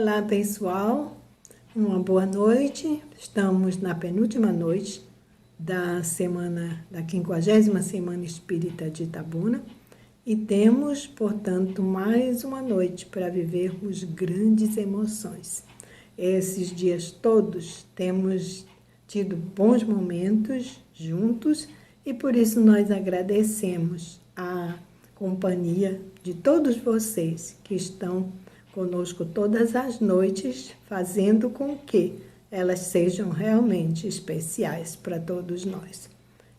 Olá pessoal, uma boa noite. Estamos na penúltima noite da 50ª Semana Espírita de Itabuna e temos, portanto, mais uma noite para vivermos grandes emoções. Esses dias todos temos tido bons momentos juntos e por isso nós agradecemos a companhia de todos vocês que estão conosco todas as noites, fazendo com que elas sejam realmente especiais para todos nós.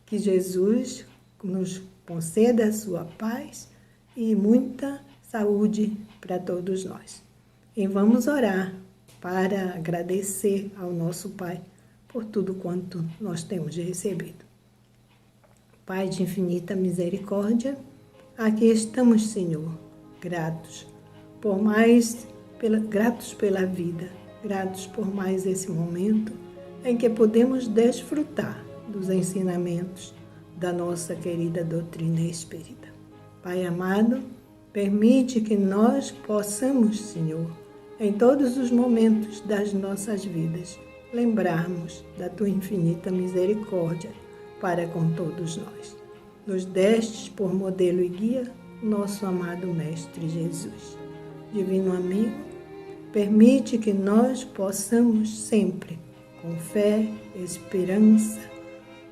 Que Jesus nos conceda a sua paz e muita saúde para todos nós. E vamos orar para agradecer ao nosso Pai por tudo quanto nós temos recebido. Pai de infinita misericórdia, aqui estamos, Senhor, gratos gratos pela vida, gratos por mais esse momento em que podemos desfrutar dos ensinamentos da nossa querida doutrina espírita. Pai amado, permite que nós possamos, Senhor, em todos os momentos das nossas vidas, lembrarmos da Tua infinita misericórdia para com todos nós. Nos destes por modelo e guia nosso amado Mestre Jesus. Divino amigo, permite que nós possamos sempre, com fé, esperança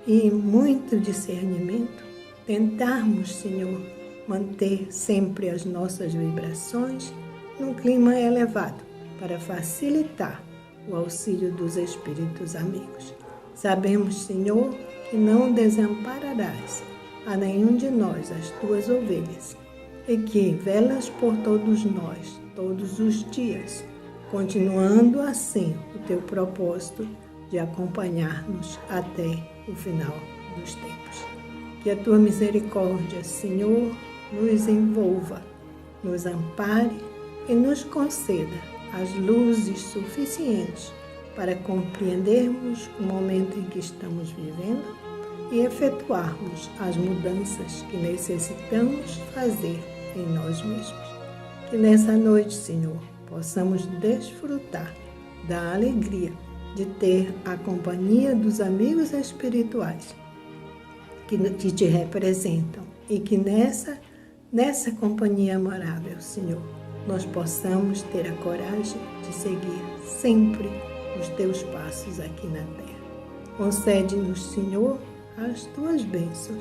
e muito discernimento, tentarmos, Senhor, manter sempre as nossas vibrações num clima elevado para facilitar o auxílio dos Espíritos amigos. Sabemos, Senhor, que não desampararás a nenhum de nós as Tuas ovelhas, e que velas por todos nós, todos os dias, continuando assim o Teu propósito de acompanhar-nos até o final dos tempos. Que a Tua misericórdia, Senhor, nos envolva, nos ampare e nos conceda as luzes suficientes para compreendermos o momento em que estamos vivendo e efetuarmos as mudanças que necessitamos fazer em nós mesmos. Que nessa noite, Senhor, possamos desfrutar da alegria de ter a companhia dos amigos espirituais que te representam e que nessa companhia amável, Senhor, nós possamos ter a coragem de seguir sempre os Teus passos aqui na terra. Concede-nos, Senhor, as Tuas bênçãos,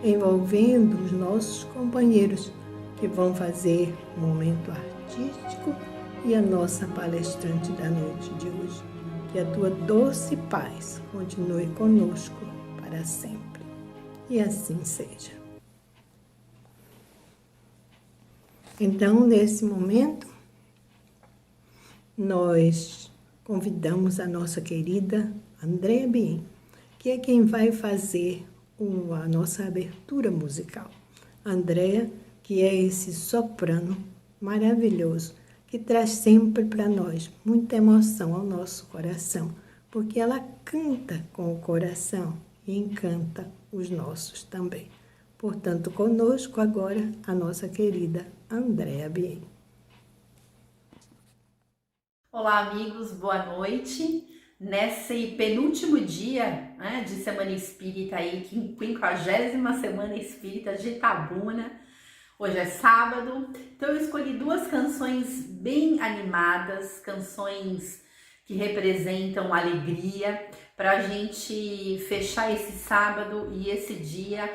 envolvendo os nossos companheiros que vão fazer o momento artístico e a nossa palestrante da noite de hoje. Que a Tua doce paz continue conosco para sempre. E assim seja. Então, nesse momento, nós convidamos a nossa querida Andréa Bien, que é quem vai fazer a nossa abertura musical. Andréa, que é esse soprano maravilhoso, que traz sempre para nós muita emoção ao nosso coração, porque ela canta com o coração e encanta os nossos também. Portanto, conosco agora a nossa querida Andréa Bien. Olá, amigos, boa noite. Nesse penúltimo dia, né, de Semana Espírita aí, 50ª Semana Espírita de Itabuna. Hoje é sábado, então eu escolhi duas canções bem animadas, canções que representam alegria, para a gente fechar esse sábado e esse dia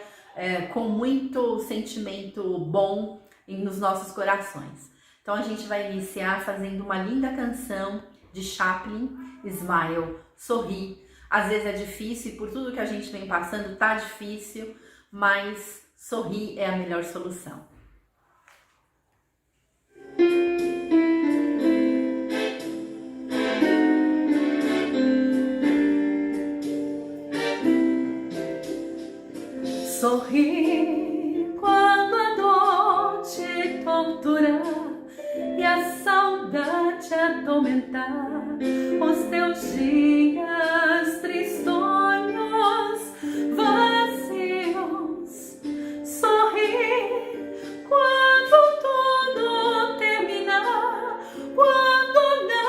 com muito sentimento bom nos nossos corações. Então a gente vai iniciar fazendo uma linda canção de Chaplin, Smile, Sorri. Às vezes é difícil e por tudo que a gente vem passando tá difícil, mas sorrir é a melhor solução. Sorri quando a dor te torturar e a saudade atormentar os teus dias tristonhos, vazios. Sorri quando tudo terminar, quando não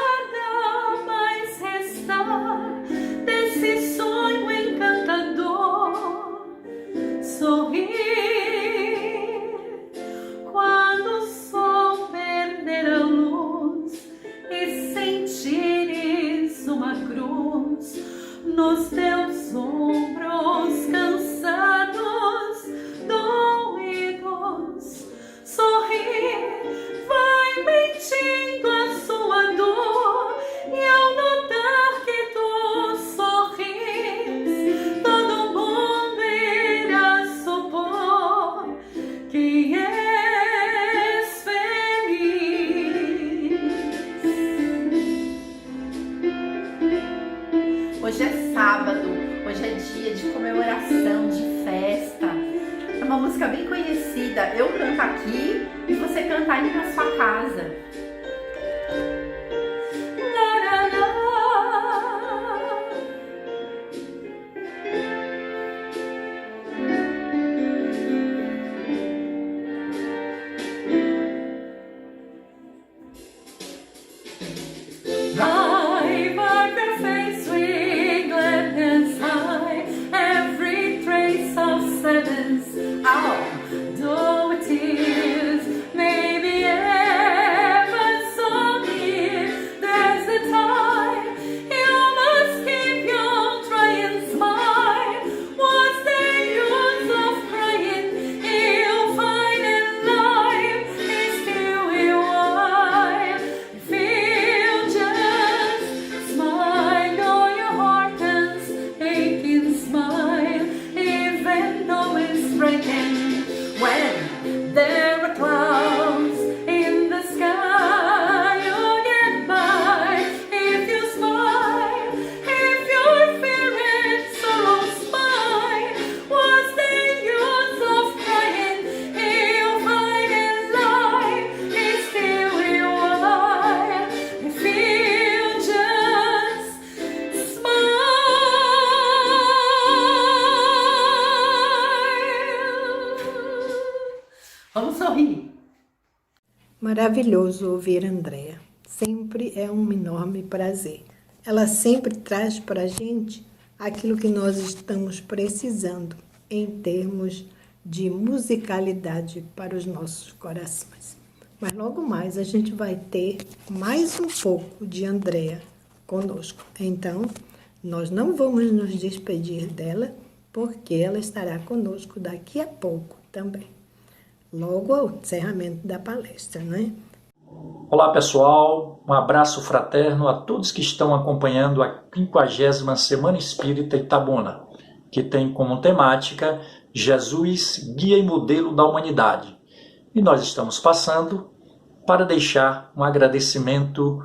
nos teus ombros cansados, doídos. Sorrir, vai mentindo a sua dor, e ao notar que tu sorris, todo mundo irá supor que és feliz. Hoje é sábado, hoje é dia de comemoração, de festa. É uma música bem conhecida. Eu canto aqui e você canta aí na sua casa. Though it is maybe ever so near, there's a time you must keep your trying smile. What's the use of crying? You'll find in life is still a while. If you just smile, all your heart and aching smile, even though it's breaking. When there are clouds in the sky, you'll get by if you smile. If you're fearing sorrow, smile. What's the use of crying? You'll find in life is still a while if you just smile. Vamos sorrir. Maravilhoso ouvir Andréa. Sempre é um enorme prazer. Ela sempre traz para a gente aquilo que nós estamos precisando em termos de musicalidade para os nossos corações. Mas logo mais a gente vai ter mais um pouco de Andréa conosco. Então, nós não vamos nos despedir dela, porque ela estará conosco daqui a pouco também. Logo ao encerramento da palestra, né? Olá pessoal, um abraço fraterno a todos que estão acompanhando a 50ª Semana Espírita Itabuna, que tem como temática Jesus, Guia e Modelo da Humanidade. E nós estamos passando para deixar um agradecimento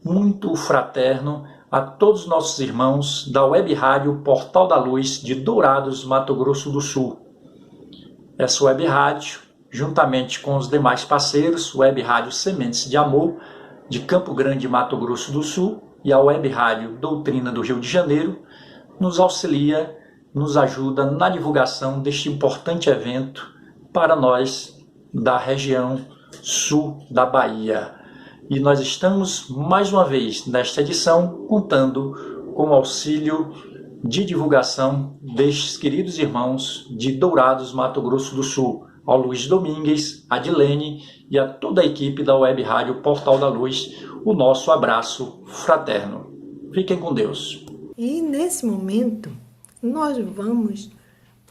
muito fraterno a todos os nossos irmãos da Web Rádio Portal da Luz de Dourados, Mato Grosso do Sul. Essa Web Rádio, juntamente com os demais parceiros, Web Rádio Sementes de Amor, de Campo Grande, Mato Grosso do Sul, e a Web Rádio Doutrina do Rio de Janeiro, nos auxilia, nos ajuda na divulgação deste importante evento para nós da região sul da Bahia. E nós estamos, mais uma vez, nesta edição, contando com o auxílio de divulgação destes queridos irmãos de Dourados, Mato Grosso do Sul, ao Luiz Domingues, a Dilene e a toda a equipe da Web Rádio Portal da Luz, o nosso abraço fraterno. Fiquem com Deus. E nesse momento, nós vamos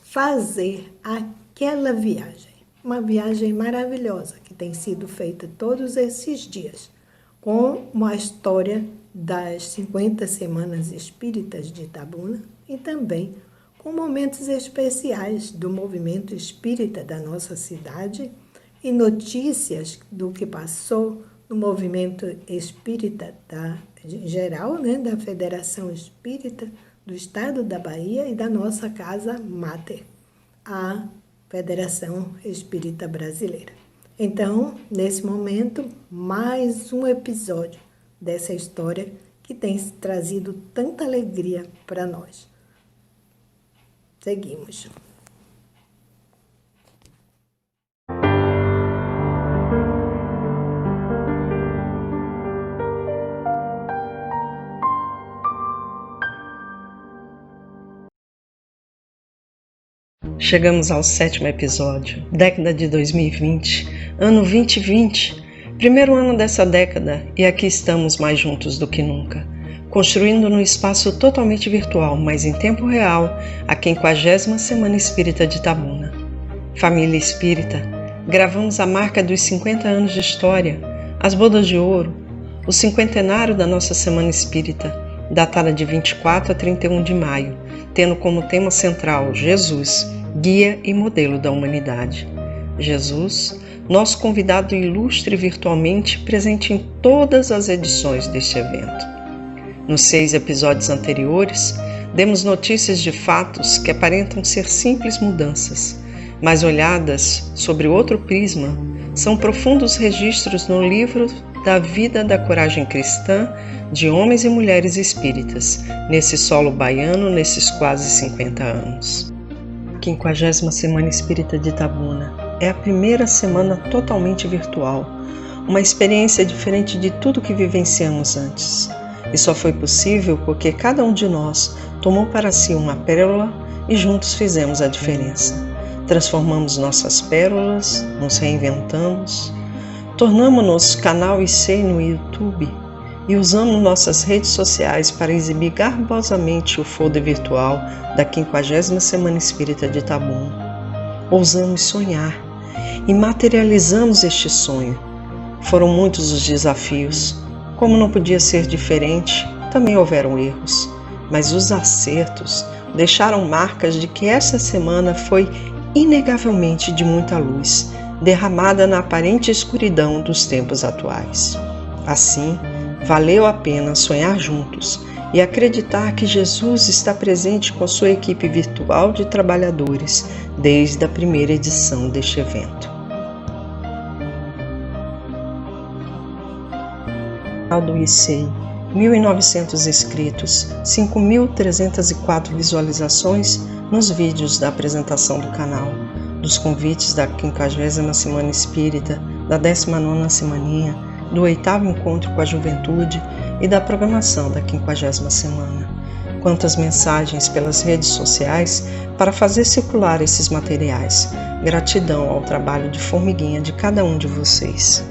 fazer aquela viagem, uma viagem maravilhosa que tem sido feita todos esses dias, com uma história das 50 Semanas Espíritas de Itabuna e também com momentos especiais do movimento espírita da nossa cidade e notícias do que passou no movimento espírita geral, né, da Federação Espírita do Estado da Bahia e da nossa Casa Mater, a Federação Espírita Brasileira. Então, nesse momento, mais um episódio dessa história que tem trazido tanta alegria para nós. Seguimos. Chegamos ao 7º episódio, década de 2020, ano 2020, primeiro ano dessa década, e aqui estamos mais juntos do que nunca. construindo num espaço totalmente virtual, mas em tempo real, a 50ª Semana Espírita de Itabuna. Família Espírita, gravamos a marca dos 50 anos de história, as bodas de ouro, o cinquentenário da nossa Semana Espírita, datada de 24 a 31 de maio, tendo como tema central Jesus, guia e modelo da humanidade. Jesus, nosso convidado ilustre virtualmente presente em todas as edições deste evento. Nos 6 episódios anteriores, demos notícias de fatos que aparentam ser simples mudanças, mas olhadas sobre outro prisma, são profundos registros no livro da vida da coragem cristã de homens e mulheres espíritas, nesse solo baiano, nesses quase 50 anos. 50ª Semana Espírita de Itabuna é a primeira semana totalmente virtual, uma experiência diferente de tudo que vivenciamos antes. E só foi possível porque cada um de nós tomou para si uma pérola e juntos fizemos a diferença. Transformamos nossas pérolas, nos reinventamos, tornamos-nos canal IC no YouTube e usamos nossas redes sociais para exibir garbosamente o folder virtual da 50ª Semana Espírita de Itabuna. Ousamos sonhar e materializamos este sonho. Foram muitos os desafios. Como não podia ser diferente, também houveram erros, mas os acertos deixaram marcas de que essa semana foi inegavelmente de muita luz, derramada na aparente escuridão dos tempos atuais. Assim, valeu a pena sonhar juntos e acreditar que Jesus está presente com sua equipe virtual de trabalhadores desde a primeira edição deste evento. Do ICEI, 1.900 inscritos, 5.304 visualizações nos vídeos da apresentação do canal, dos convites da 50ª Semana Espírita, da 19ª Semaninha, do 8º Encontro com a Juventude e da programação da 50ª Semana. Quantas mensagens pelas redes sociais para fazer circular esses materiais. Gratidão ao trabalho de formiguinha de cada um de vocês.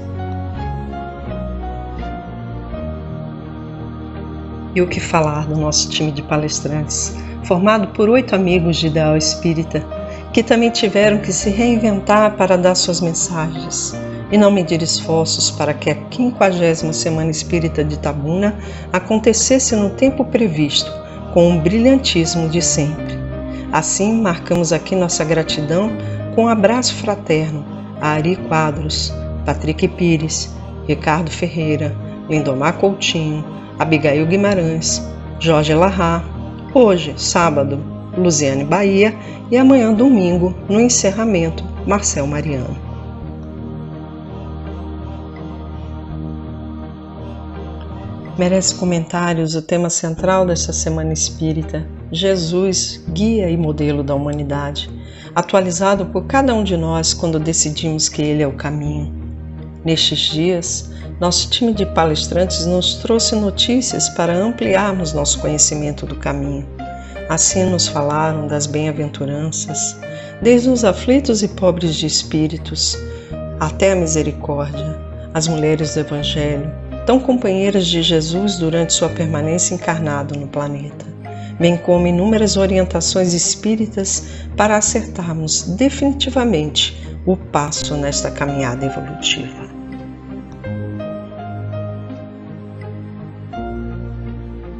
E o que falar do nosso time de palestrantes, formado por 8 amigos de ideal espírita, que também tiveram que se reinventar para dar suas mensagens e não medir esforços para que a 50ª Semana Espírita de Itabuna acontecesse no tempo previsto, com o brilhantismo de sempre. Assim, marcamos aqui nossa gratidão com um abraço fraterno a Ari Quadros, Patrick Pires, Ricardo Ferreira, Lindomar Coutinho, Abigail Guimarães, Jorge Larra, hoje, sábado, Luziane Bahia e amanhã, domingo, no encerramento, Marcel Mariano. Merece comentários o tema central desta Semana Espírita, Jesus, guia e modelo da humanidade, atualizado por cada um de nós quando decidimos que Ele é o caminho. Nestes dias, nosso time de palestrantes nos trouxe notícias para ampliarmos nosso conhecimento do caminho. Assim nos falaram das bem-aventuranças, desde os aflitos e pobres de espíritos, até a misericórdia, as mulheres do Evangelho, tão companheiras de Jesus durante sua permanência encarnado no planeta, bem como inúmeras orientações espíritas para acertarmos definitivamente o passo nesta caminhada evolutiva.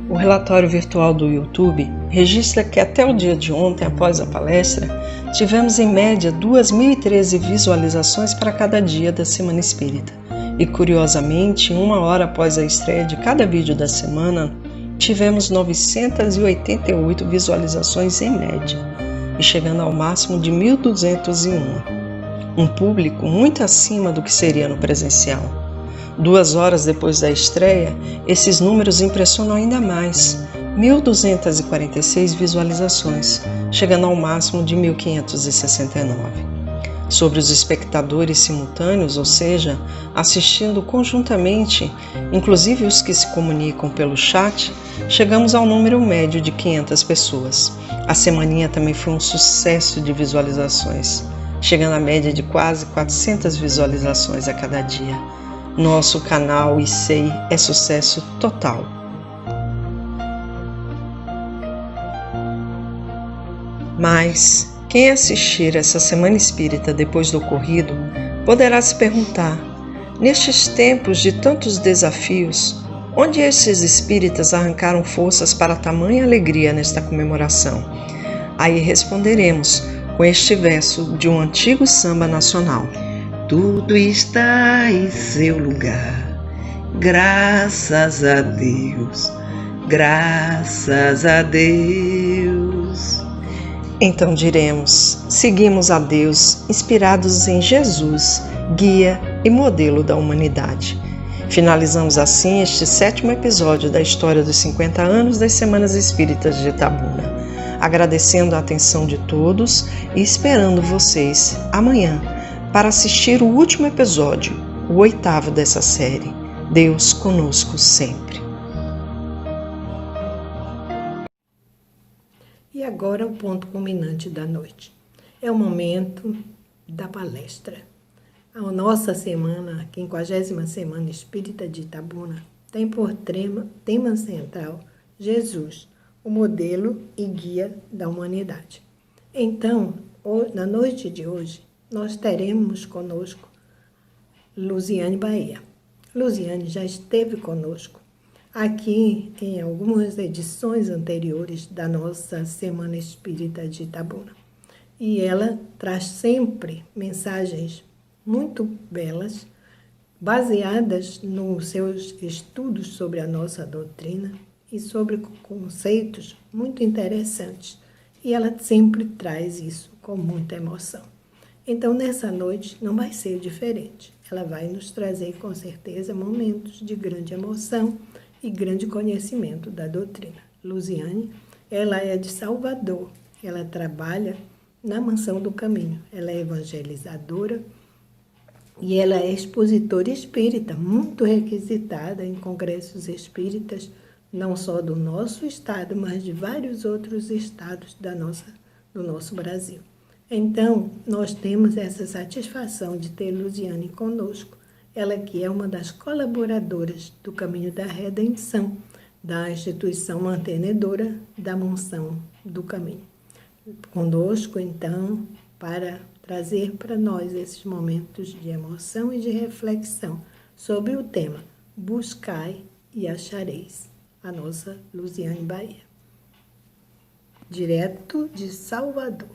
O relatório virtual do YouTube registra que até o dia de ontem, após a palestra, tivemos em média 2.013 visualizações para cada dia da Semana Espírita. E curiosamente, 1 hora após a estreia de cada vídeo da semana, tivemos 988 visualizações em média, e chegando ao máximo de 1.201. Um público muito acima do que seria no presencial. 2 horas depois da estreia, esses números impressionam ainda mais. 1.246 visualizações, chegando ao máximo de 1.569. Sobre os espectadores simultâneos, ou seja, assistindo conjuntamente, inclusive os que se comunicam pelo chat, chegamos ao número médio de 500 pessoas. A semaninha também foi um sucesso de visualizações, chegando à média de quase 400 visualizações a cada dia. Nosso canal ICEI é sucesso total. Mas quem assistir essa Semana Espírita depois do ocorrido poderá se perguntar: nestes tempos de tantos desafios, onde estes espíritas arrancaram forças para tamanha alegria nesta comemoração? Aí responderemos com este verso de um antigo samba nacional: tudo está em seu lugar, graças a Deus, graças a Deus. Então diremos: seguimos a Deus, inspirados em Jesus, guia e modelo da humanidade. Finalizamos assim este 7º episódio da história dos 50 anos das Semanas Espíritas de Itabuna, agradecendo a atenção de todos e esperando vocês amanhã para assistir o último episódio, o 8º dessa série, Deus conosco sempre. E agora o ponto culminante da noite. É o momento da palestra. A nossa semana, a 50ª Semana Espírita de Itabuna, tem por tema central Jesus, o modelo e guia da humanidade. Então, na noite de hoje, nós teremos conosco Luziane Bahia. Luziane já esteve conosco aqui em algumas edições anteriores da nossa Semana Espírita de Itabuna. E ela traz sempre mensagens muito belas, baseadas nos seus estudos sobre a nossa doutrina e sobre conceitos muito interessantes. E ela sempre traz isso com muita emoção. Então, nessa noite, não vai ser diferente. Ela vai nos trazer, com certeza, momentos de grande emoção e grande conhecimento da doutrina. Luziane, ela é de Salvador. Ela trabalha na Mansão do Caminho. Ela é evangelizadora e ela é expositora espírita, muito requisitada em congressos espíritas, não só do nosso estado, mas de vários outros estados do nosso Brasil. Então, nós temos essa satisfação de ter Luziane conosco, ela que é uma das colaboradoras do Caminho da Redenção, da instituição mantenedora da Mansão do Caminho. Conosco, então, para trazer para nós esses momentos de emoção e de reflexão sobre o tema Buscai e achareis, a nossa Luziane Bahia, direto de Salvador.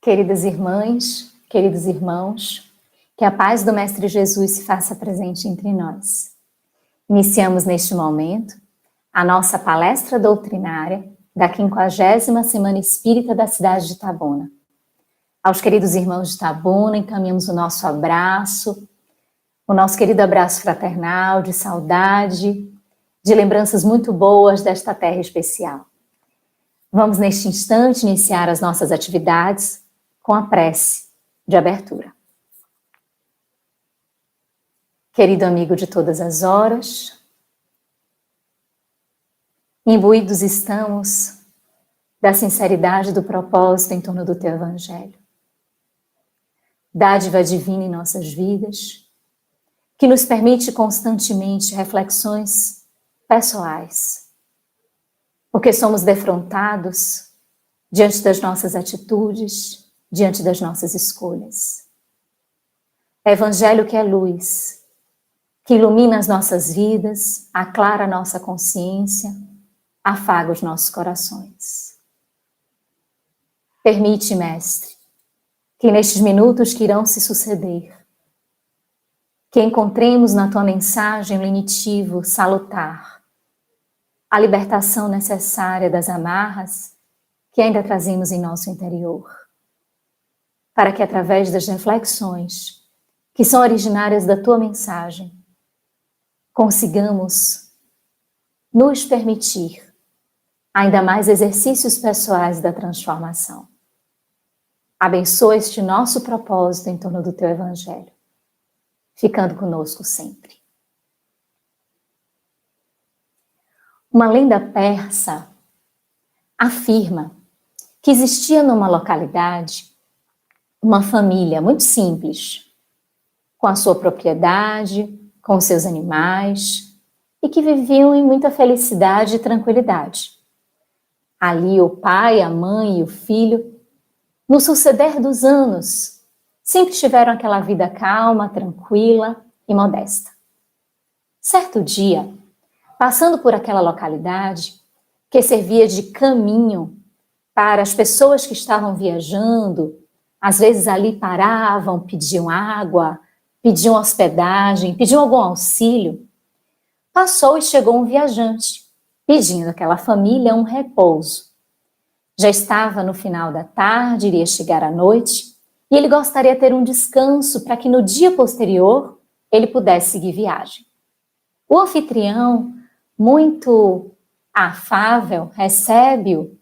Queridas irmãs, queridos irmãos, que a paz do Mestre Jesus se faça presente entre nós. Iniciamos neste momento a nossa palestra doutrinária da 50ª Semana Espírita da cidade de Itabuna. Aos queridos irmãos de Itabuna, encaminhamos o nosso abraço, o nosso querido abraço fraternal, de saudade, de lembranças muito boas desta terra especial. Vamos, neste instante, iniciar as nossas atividades com a prece de abertura. Querido amigo de todas as horas, imbuídos estamos da sinceridade do propósito em torno do teu Evangelho. Dádiva divina em nossas vidas, que nos permite constantemente reflexões pessoais, porque somos defrontados diante das nossas atitudes, diante das nossas escolhas. Evangelho que é luz, que ilumina as nossas vidas, aclara a nossa consciência, afaga os nossos corações. Permite, Mestre, que nestes minutos que irão se suceder, que encontremos na tua mensagem lenitivo, salutar, a libertação necessária das amarras que ainda trazemos em nosso interior, para que através das reflexões que são originárias da tua mensagem, consigamos nos permitir ainda mais exercícios pessoais da transformação. Abençoa este nosso propósito em torno do teu Evangelho, ficando conosco sempre. Uma lenda persa afirma que existia numa localidade uma família muito simples, com a sua propriedade, com seus animais, e que viviam em muita felicidade e tranquilidade. Ali o pai, a mãe e o filho, no suceder dos anos, sempre tiveram aquela vida calma, tranquila e modesta. Certo dia, passando por aquela localidade, que servia de caminho para as pessoas que estavam viajando, às vezes ali paravam, pediam água, pediam hospedagem, pediam algum auxílio, passou e chegou um viajante, pedindo àquela família um repouso. Já estava no final da tarde, iria chegar à noite, e ele gostaria de ter um descanso para que no dia posterior ele pudesse seguir viagem. O anfitrião, muito afável, recebe-o,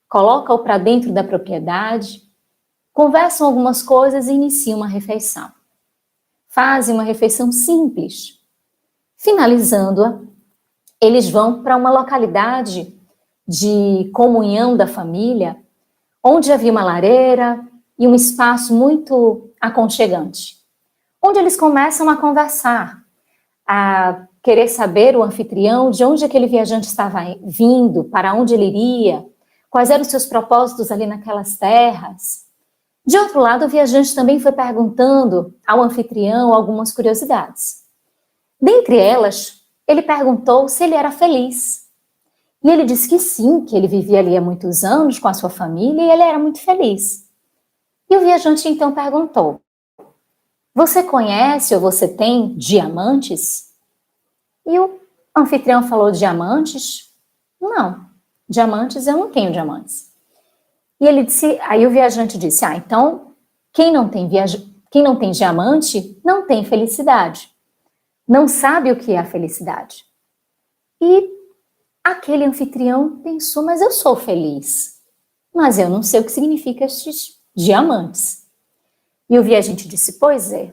coloca-o para dentro da propriedade, conversam algumas coisas e iniciam uma refeição. Fazem uma refeição simples. Finalizando-a, eles vão para uma localidade de comunhão da família, onde havia uma lareira e um espaço muito aconchegante, onde eles começam a conversar, a querer saber o anfitrião de onde aquele viajante estava vindo, para onde ele iria, quais eram os seus propósitos ali naquelas terras. De outro lado, o viajante também foi perguntando ao anfitrião algumas curiosidades. Dentre elas, ele perguntou se ele era feliz. E ele disse que sim, que ele vivia ali há muitos anos com a sua família e ele era muito feliz. E o viajante então perguntou: você conhece ou você tem diamantes? E o anfitrião falou: diamantes? Não, diamantes eu não tenho diamantes. E ele disse, aí o viajante disse: então quem não tem diamante não tem felicidade. Não sabe o que é a felicidade. E aquele anfitrião pensou: mas eu sou feliz, mas eu não sei o que significa estes diamantes. E o viajante disse: pois é,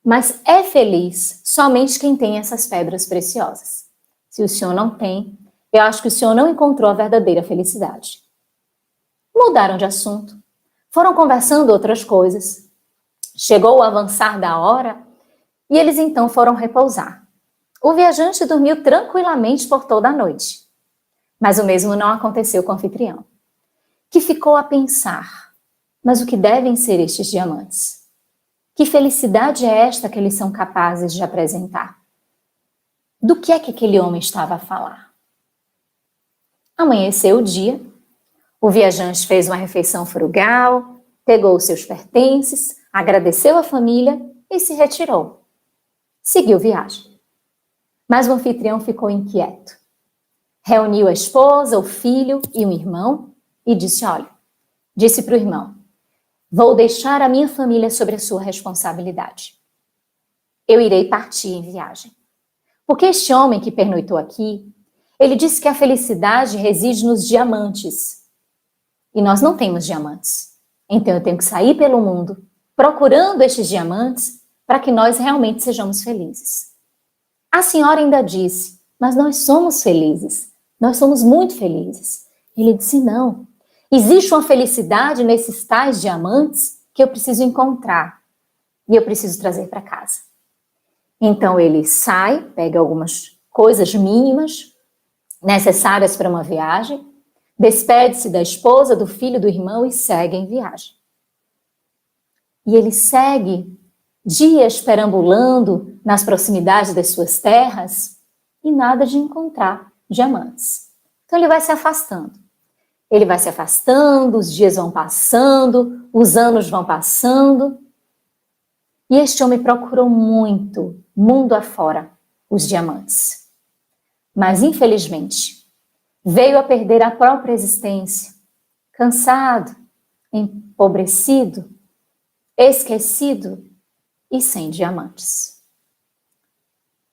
mas é feliz somente quem tem essas pedras preciosas. Se o senhor não tem, eu acho que o senhor não encontrou a verdadeira felicidade. Mudaram de assunto, foram conversando outras coisas. Chegou o avançar da hora e eles então foram repousar. O viajante dormiu tranquilamente por toda a noite. Mas o mesmo não aconteceu com o anfitrião, que ficou a pensar: mas o que devem ser estes diamantes? Que felicidade é esta que eles são capazes de apresentar? Do que é que aquele homem estava a falar? Amanheceu o dia, o viajante fez uma refeição frugal, pegou os seus pertences, agradeceu a família e se retirou. Seguiu viagem. Mas o anfitrião ficou inquieto. Reuniu a esposa, o filho e um irmão e disse: olha, disse para o irmão: vou deixar a minha família sobre a sua responsabilidade. Eu irei partir em viagem. Porque este homem que pernoitou aqui, ele disse que a felicidade reside nos diamantes. E nós não temos diamantes. Então eu tenho que sair pelo mundo procurando estes diamantes para que nós realmente sejamos felizes. A senhora ainda disse: mas nós somos felizes. Nós somos muito felizes. Ele disse: não. Existe uma felicidade nesses tais diamantes que eu preciso encontrar e eu preciso trazer para casa. Então ele sai, pega algumas coisas mínimas necessárias para uma viagem, despede-se da esposa, do filho, do irmão e segue em viagem. E ele segue dias perambulando nas proximidades das suas terras e nada de encontrar diamantes. Então ele vai se afastando. Ele vai se afastando, os dias vão passando, os anos vão passando. E este homem procurou muito, mundo afora, os diamantes. Mas, infelizmente, veio a perder a própria existência, cansado, empobrecido, esquecido e sem diamantes.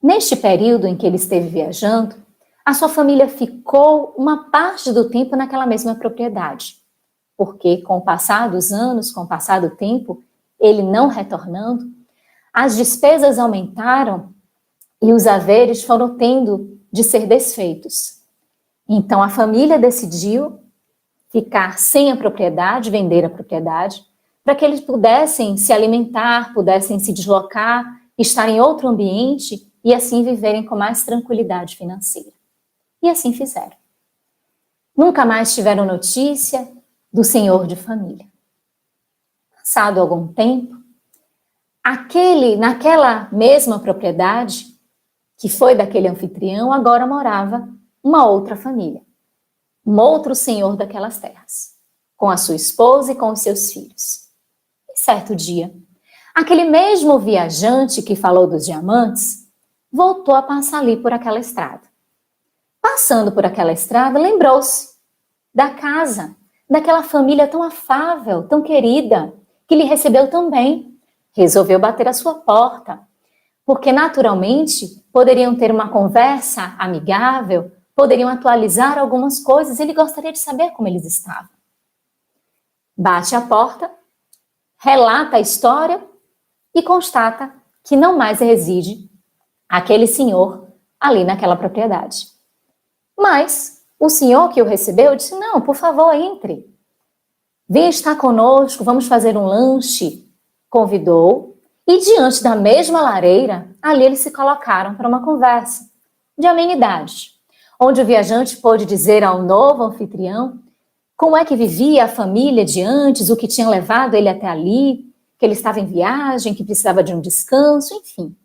Neste período em que ele esteve viajando, a sua família ficou uma parte do tempo naquela mesma propriedade, porque com o passar dos anos, com o passar do tempo, ele não retornando, as despesas aumentaram e os haveres foram tendo de ser desfeitos. Então a família decidiu ficar sem a propriedade, vender a propriedade, para que eles pudessem se alimentar, pudessem se deslocar, estar em outro ambiente e assim viverem com mais tranquilidade financeira. E assim fizeram. Nunca mais tiveram notícia do senhor de família. Passado algum tempo, naquela mesma propriedade, que foi daquele anfitrião, agora morava uma outra família, um outro senhor daquelas terras, com a sua esposa e com os seus filhos. E certo dia, aquele mesmo viajante que falou dos diamantes voltou a passar ali por aquela estrada. Passando por aquela estrada, lembrou-se da casa, daquela família tão afável, tão querida, que lhe recebeu tão bem. Resolveu bater a sua porta, porque naturalmente poderiam ter uma conversa amigável, poderiam atualizar algumas coisas, ele gostaria de saber como eles estavam. Bate a porta, relata a história e constata que não mais reside aquele senhor ali naquela propriedade. Mas o senhor que o recebeu disse: não, por favor, entre. Venha estar conosco, vamos fazer um lanche. Convidou, e diante da mesma lareira, ali eles se colocaram para uma conversa de amenidade, onde o viajante pôde dizer ao novo anfitrião como é que vivia a família de antes, o que tinha levado ele até ali, que ele estava em viagem, que precisava de um descanso, enfim.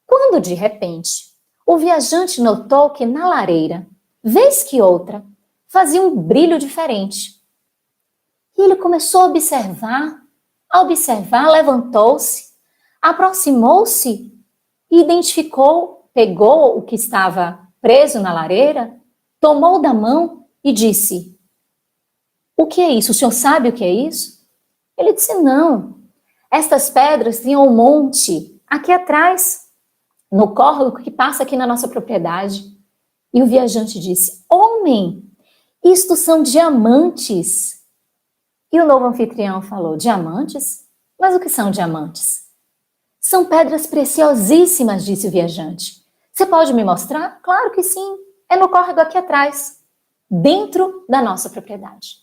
Quando, de repente, o viajante notou que na lareira, vez que outra, fazia um brilho diferente. E ele começou a observar, levantou-se, aproximou-se e identificou, pegou o que estava preso na lareira, tomou da mão e disse: o que é isso? O senhor sabe o que é isso? Ele disse: não, estas pedras tinham um monte aqui atrás, no córrego que passa aqui na nossa propriedade. E o viajante disse: homem, isto são diamantes. E o novo anfitrião falou: diamantes? Mas o que são diamantes? São pedras preciosíssimas, disse o viajante. Você pode me mostrar? Claro que sim. É no córrego aqui atrás, dentro da nossa propriedade.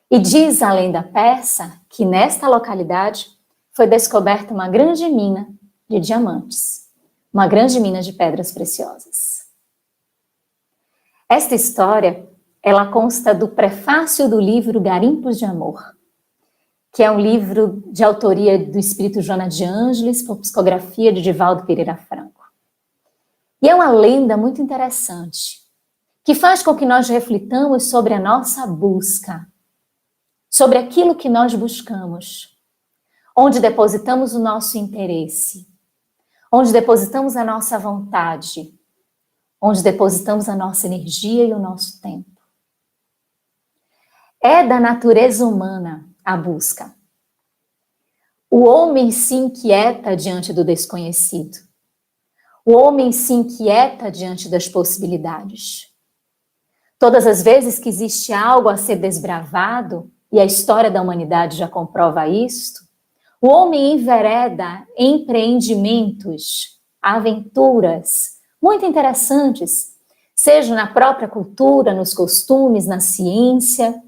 E diz a lenda persa que nesta localidade foi descoberta uma grande mina de diamantes, uma grande mina de pedras preciosas. Esta história, ela consta do prefácio do livro Garimpos de Amor, que é um livro de autoria do espírito Joana de Ângeles, por psicografia de Divaldo Pereira Franco. E é uma lenda muito interessante, que faz com que nós reflitamos sobre a nossa busca, sobre aquilo que nós buscamos, onde depositamos o nosso interesse, onde depositamos a nossa vontade, onde depositamos a nossa energia e o nosso tempo. É da natureza humana a busca. O homem se inquieta diante do desconhecido. O homem se inquieta diante das possibilidades. Todas as vezes que existe algo a ser desbravado, e a história da humanidade já comprova isto, o homem envereda em empreendimentos, aventuras muito interessantes, seja na própria cultura, nos costumes, na ciência,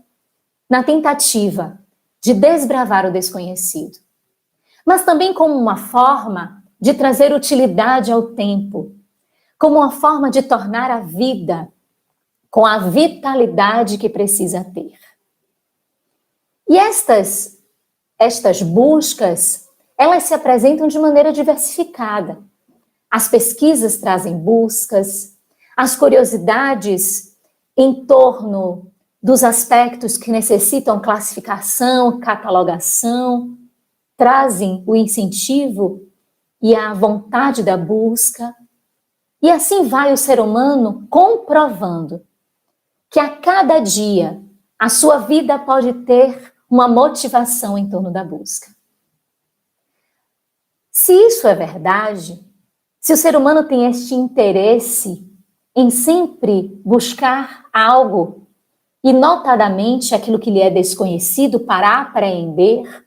na tentativa de desbravar o desconhecido, mas também como uma forma de trazer utilidade ao tempo, como uma forma de tornar a vida com a vitalidade que precisa ter. E estas buscas, elas se apresentam de maneira diversificada. As pesquisas trazem buscas, as curiosidades em torno dos aspectos que necessitam classificação, catalogação, trazem o incentivo e a vontade da busca. E assim vai o ser humano comprovando que a cada dia a sua vida pode ter uma motivação em torno da busca. Se isso é verdade, se o ser humano tem este interesse em sempre buscar algo, e notadamente aquilo que lhe é desconhecido para apreender,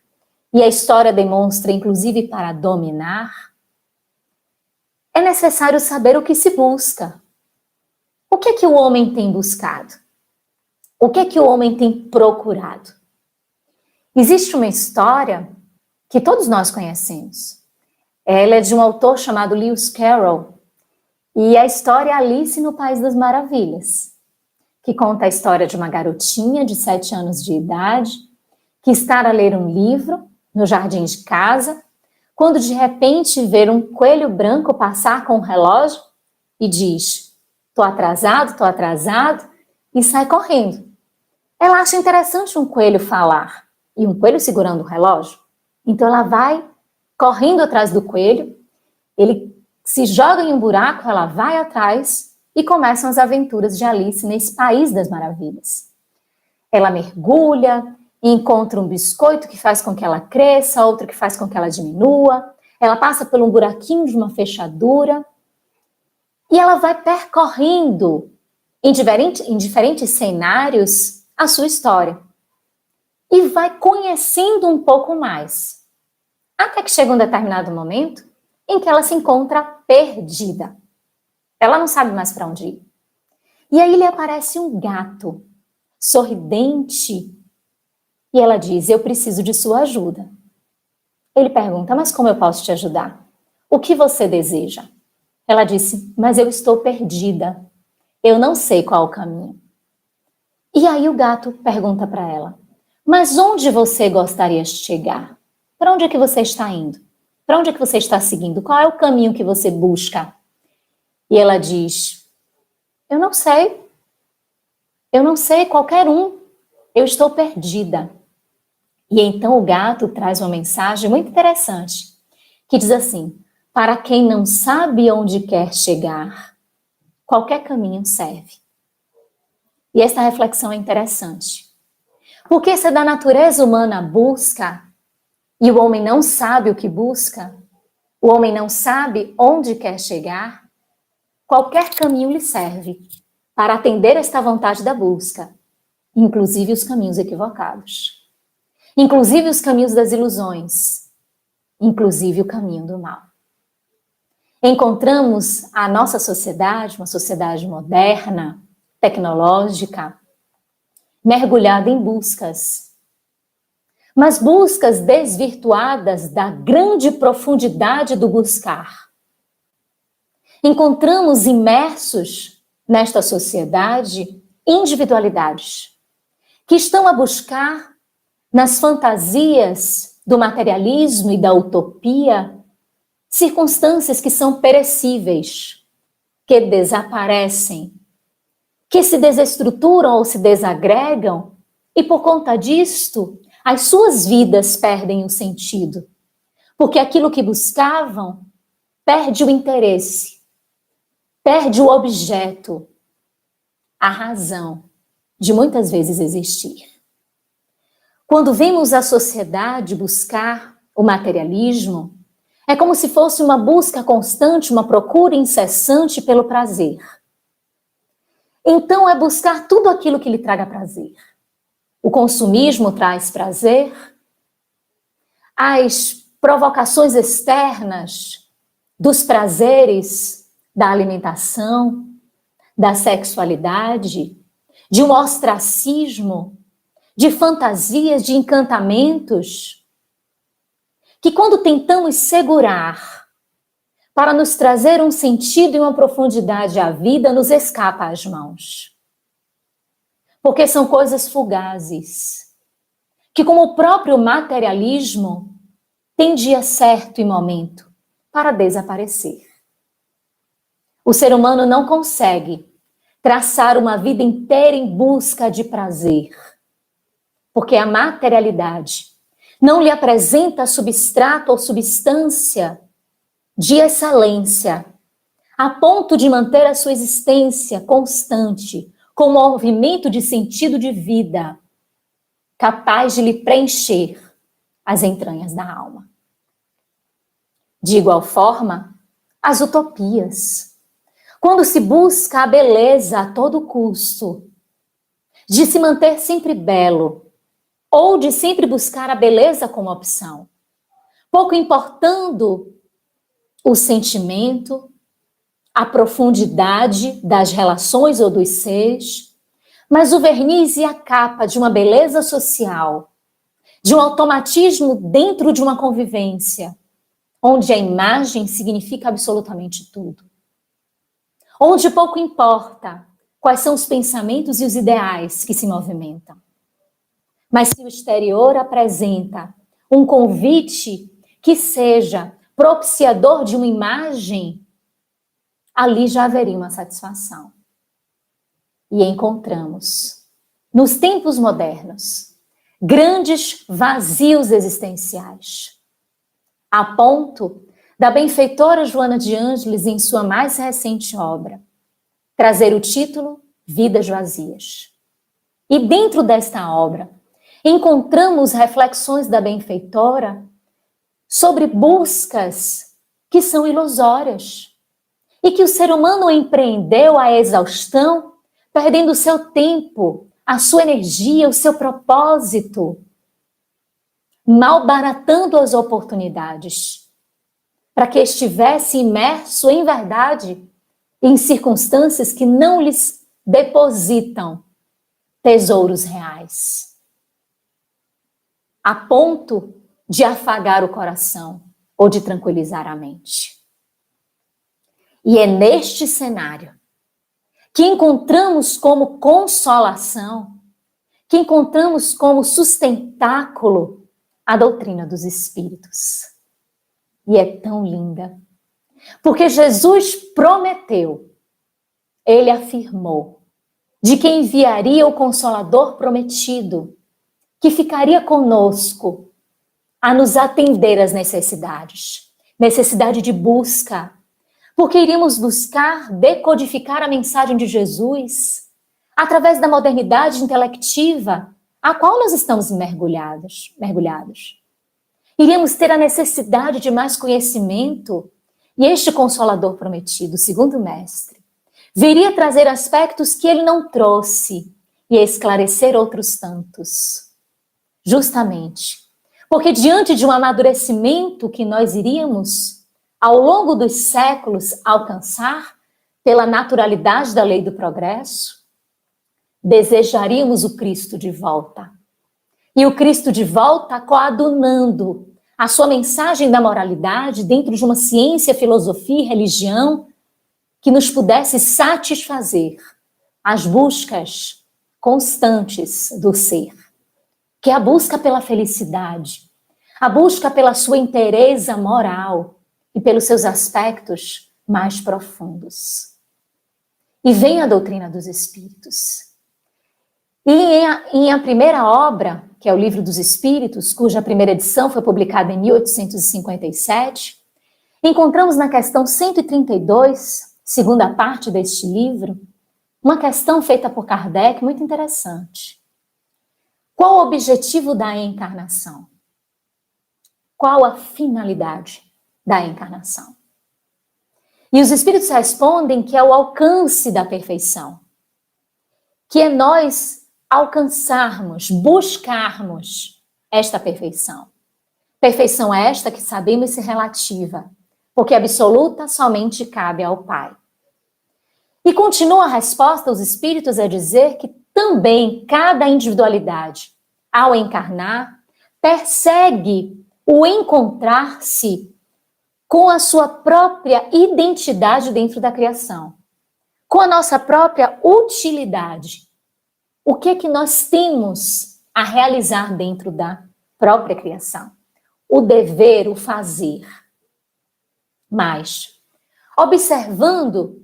e a história demonstra inclusive para dominar, é necessário saber o que se busca. O que é que o homem tem buscado? O que é que o homem tem procurado? Existe uma história que todos nós conhecemos. Ela é de um autor chamado Lewis Carroll. E a história é Alice no País das Maravilhas, que conta a história de uma garotinha de 7 anos de idade que está a ler um livro no jardim de casa, quando de repente vê um coelho branco passar com um relógio e diz: tô atrasado, e sai correndo. Ela acha interessante um coelho falar, e um coelho segurando o relógio. Então ela vai correndo atrás do coelho, ele se joga em um buraco, ela vai atrás e começam as aventuras de Alice nesse País das Maravilhas. Ela mergulha, encontra um biscoito que faz com que ela cresça, outro que faz com que ela diminua, ela passa por um buraquinho de uma fechadura e ela vai percorrendo em diferentes cenários a sua história e vai conhecendo um pouco mais, até que chega um determinado momento em que ela se encontra perdida. Ela não sabe mais para onde ir. E aí lhe aparece um gato sorridente e ela diz: eu preciso de sua ajuda. Ele pergunta: mas como eu posso te ajudar? O que você deseja? Ela disse: mas eu estou perdida. Eu não sei qual o caminho. E aí o gato pergunta para ela: mas onde você gostaria de chegar? Para onde é que você está indo? Para onde é que você está seguindo? Qual é o caminho que você busca? E ela diz: eu não sei. Eu não sei, qualquer um. Eu estou perdida. E então o gato traz uma mensagem muito interessante, que diz assim: para quem não sabe onde quer chegar, qualquer caminho serve. E esta reflexão é interessante. Porque se da natureza humana busca, e o homem não sabe o que busca, o homem não sabe onde quer chegar, qualquer caminho lhe serve para atender esta vontade da busca, inclusive os caminhos equivocados, inclusive os caminhos das ilusões, inclusive o caminho do mal. Encontramos a nossa sociedade, uma sociedade moderna, tecnológica, mergulhada em buscas, mas buscas desvirtuadas da grande profundidade do buscar. Encontramos imersos nesta sociedade individualidades que estão a buscar nas fantasias do materialismo e da utopia circunstâncias que são perecíveis, que desaparecem, que se desestruturam ou se desagregam e por conta disto as suas vidas perdem o sentido, porque aquilo que buscavam perde o interesse, perde o objeto, a razão de muitas vezes existir. Quando vemos a sociedade buscar o materialismo, é como se fosse uma busca constante, uma procura incessante pelo prazer. Então é buscar tudo aquilo que lhe traga prazer. O consumismo traz prazer, as provocações externas dos prazeres da alimentação, da sexualidade, de um ostracismo, de fantasias, de encantamentos, que quando tentamos segurar para nos trazer um sentido e uma profundidade à vida, nos escapa às mãos. Porque são coisas fugazes, que como o próprio materialismo, tem dia certo e momento para desaparecer. O ser humano não consegue traçar uma vida inteira em busca de prazer, porque a materialidade não lhe apresenta substrato ou substância de excelência, a ponto de manter a sua existência constante, com um movimento de sentido de vida, capaz de lhe preencher as entranhas da alma. De igual forma, as utopias. Quando se busca a beleza a todo custo, de se manter sempre belo, ou de sempre buscar a beleza como opção, pouco importando o sentimento, a profundidade das relações ou dos seres, mas o verniz e a capa de uma beleza social, de um automatismo dentro de uma convivência, onde a imagem significa absolutamente tudo. Onde pouco importa quais são os pensamentos e os ideais que se movimentam. Mas se o exterior apresenta um convite que seja propiciador de uma imagem, ali já haveria uma satisfação. E encontramos, nos tempos modernos, grandes vazios existenciais, a ponto da benfeitora Joana de Ângeles, em sua mais recente obra, trazer o título Vidas Vazias. E dentro desta obra, encontramos reflexões da benfeitora sobre buscas que são ilusórias e que o ser humano empreendeu à exaustão, perdendo o seu tempo, a sua energia, o seu propósito, malbaratando as oportunidades, para que estivesse imerso em verdade em circunstâncias que não lhes depositam tesouros reais, a ponto de afagar o coração ou de tranquilizar a mente. E é neste cenário que encontramos como consolação, que encontramos como sustentáculo a doutrina dos Espíritos. E é tão linda, porque Jesus prometeu, ele afirmou, de que enviaria o Consolador prometido, que ficaria conosco a nos atender às necessidades, necessidade de busca, porque iríamos buscar decodificar a mensagem de Jesus através da modernidade intelectiva a qual nós estamos mergulhados. Iríamos ter a necessidade de mais conhecimento e este Consolador prometido, segundo o Mestre, viria trazer aspectos que ele não trouxe e esclarecer outros tantos. Justamente porque diante de um amadurecimento que nós iríamos, ao longo dos séculos, alcançar pela naturalidade da lei do progresso, desejaríamos o Cristo de volta. E o Cristo de volta coadunando a sua mensagem da moralidade dentro de uma ciência, filosofia e religião que nos pudesse satisfazer as buscas constantes do ser, que é a busca pela felicidade, a busca pela sua inteireza moral e pelos seus aspectos mais profundos. E vem a doutrina dos Espíritos. E em a primeira obra, que é o Livro dos Espíritos, cuja primeira edição foi publicada em 1857, encontramos na questão 132, segunda parte deste livro, uma questão feita por Kardec muito interessante. Qual o objetivo da encarnação? Qual a finalidade da encarnação? E os Espíritos respondem que é o alcance da perfeição, que é nós alcançarmos, buscarmos esta perfeição. Perfeição esta que sabemos ser relativa, porque absoluta somente cabe ao Pai. E continua a resposta aos Espíritos a dizer que também cada individualidade, ao encarnar, persegue o encontrar-se com a sua própria identidade dentro da criação, com a nossa própria utilidade. O que é que nós temos a realizar dentro da própria criação? O dever, o fazer. Mas, observando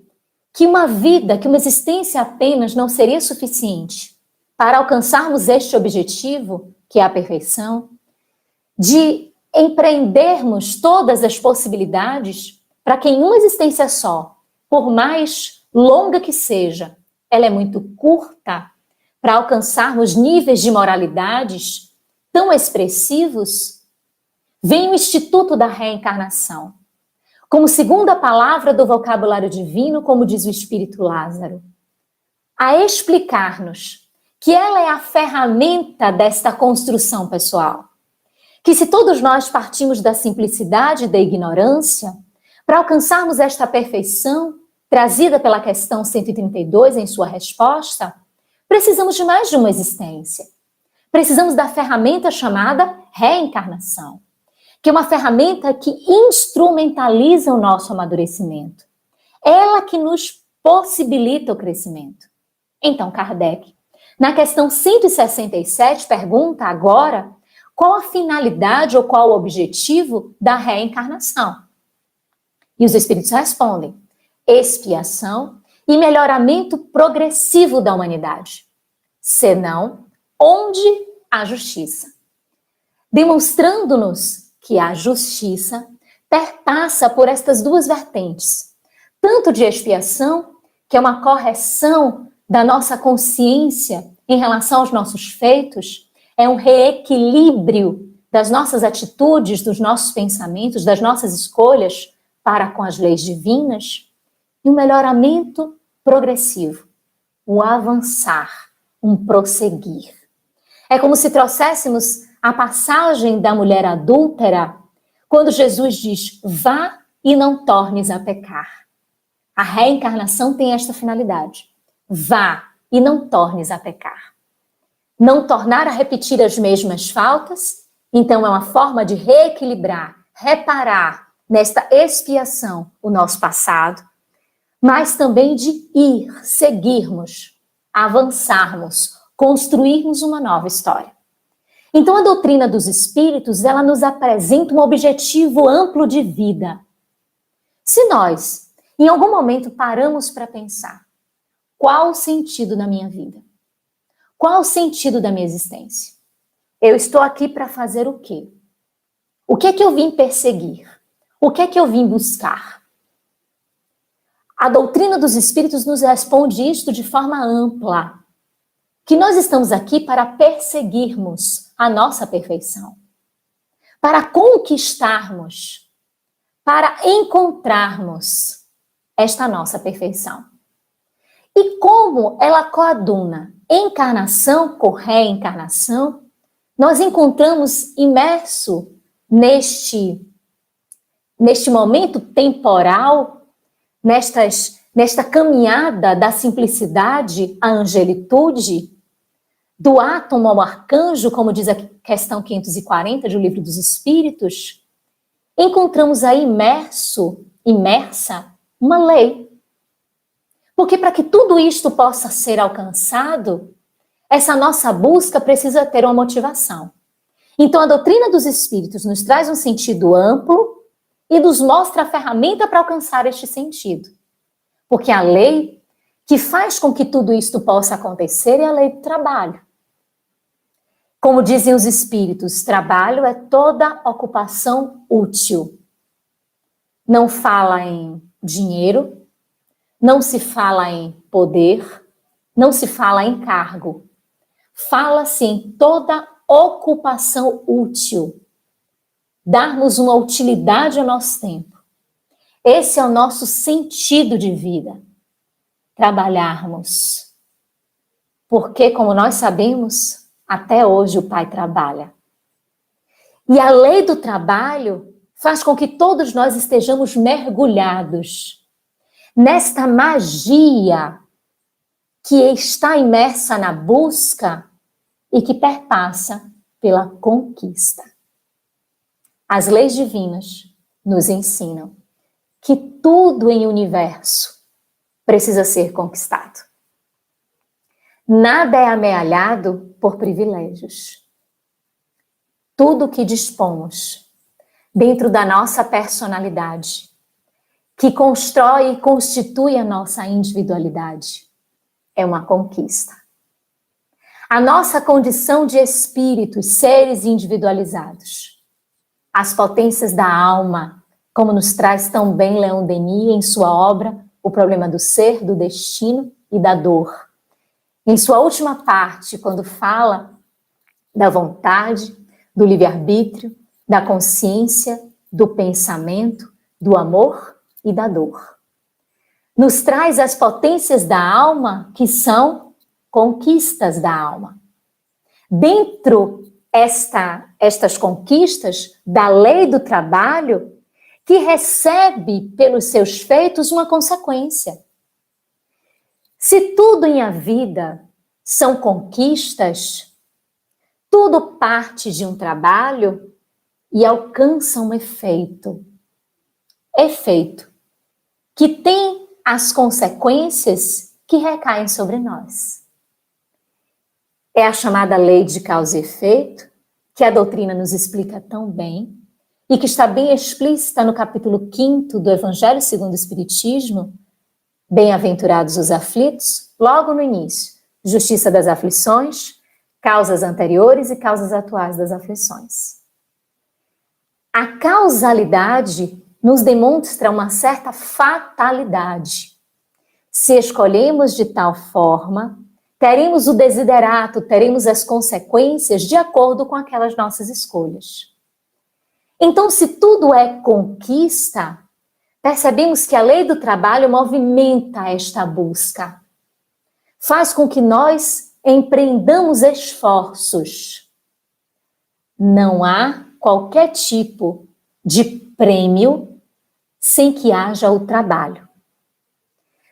que uma vida, que uma existência apenas não seria suficiente para alcançarmos este objetivo, que é a perfeição, de empreendermos todas as possibilidades para que em uma existência só, por mais longa que seja, ela é muito curta para alcançarmos níveis de moralidades tão expressivos, vem o Instituto da Reencarnação, como segunda palavra do vocabulário divino, como diz o Espírito Lázaro, a explicar-nos que ela é a ferramenta desta construção pessoal. Que se todos nós partimos da simplicidade e da ignorância, para alcançarmos esta perfeição, trazida pela questão 132 em sua resposta, precisamos de mais de uma existência. Precisamos da ferramenta chamada reencarnação, que é uma ferramenta que instrumentaliza o nosso amadurecimento. Ela que nos possibilita o crescimento. Então, Kardec, na questão 167, pergunta agora qual a finalidade ou qual o objetivo da reencarnação. E os espíritos respondem: expiação e melhoramento progressivo da humanidade, senão onde há justiça. Demonstrando-nos que a justiça perpassa por estas duas vertentes, tanto de expiação, que é uma correção da nossa consciência em relação aos nossos feitos, é um reequilíbrio das nossas atitudes, dos nossos pensamentos, das nossas escolhas para com as leis divinas, e um melhoramento progressivo, o avançar, um prosseguir. É como se trouxéssemos a passagem da mulher adúltera, quando Jesus diz: vá e não tornes a pecar. A reencarnação tem esta finalidade: vá e não tornes a pecar. Não tornar a repetir as mesmas faltas, então é uma forma de reequilibrar, reparar nesta expiação o nosso passado, mas também de ir, seguirmos, avançarmos, construirmos uma nova história. Então a doutrina dos espíritos, ela nos apresenta um objetivo amplo de vida. Se nós, em algum momento, paramos para pensar: qual o sentido da minha vida? Qual o sentido da minha existência? Eu estou aqui para fazer o quê? O que é que eu vim perseguir? O que é que eu vim buscar? A doutrina dos espíritos nos responde isto de forma ampla, que nós estamos aqui para perseguirmos a nossa perfeição, para conquistarmos, para encontrarmos esta nossa perfeição. E como ela coaduna encarnação com reencarnação, nós encontramos imerso neste momento temporal, nesta caminhada da simplicidade à angelitude, do átomo ao arcanjo, como diz a questão 540 do Livro dos Espíritos, encontramos aí imersa, uma lei. Porque para que tudo isto possa ser alcançado, essa nossa busca precisa ter uma motivação. Então a doutrina dos Espíritos nos traz um sentido amplo e nos mostra a ferramenta para alcançar este sentido. Porque a lei que faz com que tudo isto possa acontecer é a lei do trabalho. Como dizem os espíritos, trabalho é toda ocupação útil. Não fala em dinheiro, não se fala em poder, não se fala em cargo. Fala-se em toda ocupação útil. Darmos uma utilidade ao nosso tempo. Esse é o nosso sentido de vida. Trabalharmos. Porque, como nós sabemos, até hoje o Pai trabalha. E a lei do trabalho faz com que todos nós estejamos mergulhados nesta magia que está imersa na busca e que perpassa pela conquista. As leis divinas nos ensinam que tudo em universo precisa ser conquistado. Nada é amealhado por privilégios. Tudo que dispomos dentro da nossa personalidade, que constrói e constitui a nossa individualidade, é uma conquista. A nossa condição de espíritos, seres individualizados, as potências da alma, como nos traz tão bem Leon Denis em sua obra O Problema do Ser, do Destino e da Dor. Em sua última parte, quando fala da vontade, do livre-arbítrio, da consciência, do pensamento, do amor e da dor. Nos traz as potências da alma, que são conquistas da alma. Dentro estas conquistas da lei do trabalho, que recebe pelos seus feitos uma consequência. Se tudo em a vida são conquistas, tudo parte de um trabalho, e alcança um efeito que tem as consequências que recaem sobre nós. É a chamada lei de causa e efeito, que a doutrina nos explica tão bem, e que está bem explícita no capítulo 5º do Evangelho segundo o Espiritismo, Bem-aventurados os aflitos, logo no início, justiça das aflições, causas anteriores e causas atuais das aflições. A causalidade nos demonstra uma certa fatalidade. Se escolhemos de tal forma, teremos o desiderato, teremos as consequências de acordo com aquelas nossas escolhas. Então, se tudo é conquista, percebemos que a lei do trabalho movimenta esta busca. Faz com que nós empreendamos esforços. Não há qualquer tipo de prêmio sem que haja o trabalho.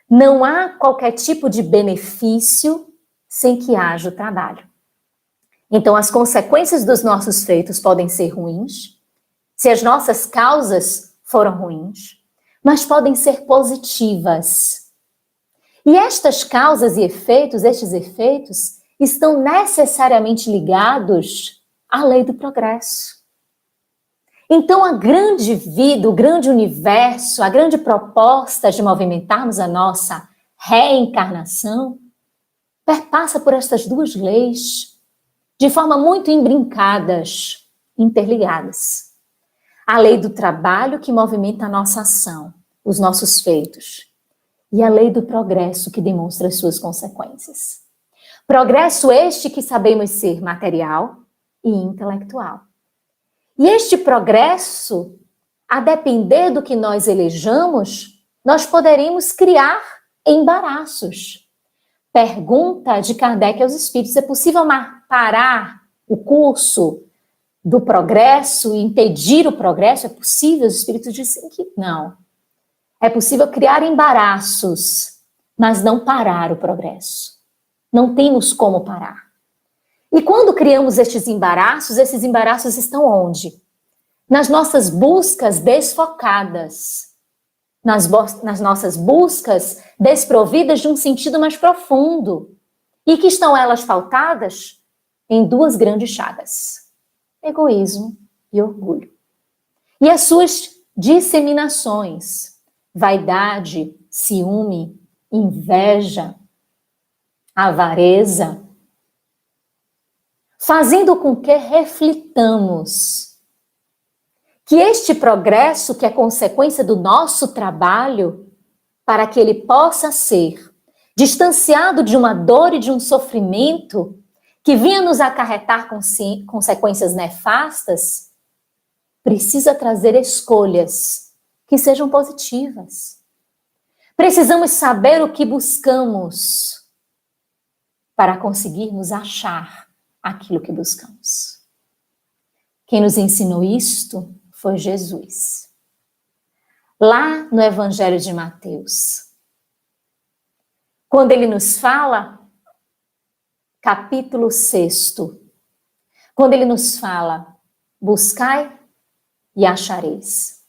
Não há qualquer tipo de benefício sem que haja o trabalho. Então, as consequências dos nossos feitos podem ser ruins, se as nossas causas foram ruins, mas podem ser positivas. E estas causas e efeitos, estes efeitos, estão necessariamente ligados à lei do progresso. Então, a grande vida, o grande universo, a grande proposta de movimentarmos a nossa reencarnação perpassa por estas duas leis, de forma muito imbrincadas, interligadas. A lei do trabalho que movimenta a nossa ação, os nossos feitos, e a lei do progresso que demonstra as suas consequências. Progresso este que sabemos ser material e intelectual. E este progresso, a depender do que nós elejamos, nós poderemos criar embaraços. Pergunta de Kardec aos espíritos: é possível parar o curso do progresso e impedir o progresso? É possível? Os espíritos dizem que não. É possível criar embaraços, mas não parar o progresso. Não temos como parar. E quando criamos esses embaraços estão onde? Nas nossas buscas desfocadas. Nas nossas buscas desprovidas de um sentido mais profundo. E que estão elas pautadas em duas grandes chagas: egoísmo e orgulho. E as suas disseminações: vaidade, ciúme, inveja, avareza, fazendo com que reflitamos que este progresso, que é consequência do nosso trabalho, para que ele possa ser distanciado de uma dor e de um sofrimento que vinha nos acarretar consequências nefastas, precisa trazer escolhas que sejam positivas. Precisamos saber o que buscamos para conseguirmos achar aquilo que buscamos. Quem nos ensinou isto foi Jesus. Lá no Evangelho de Mateus, quando ele nos fala, capítulo 6, quando ele nos fala: buscai e achareis,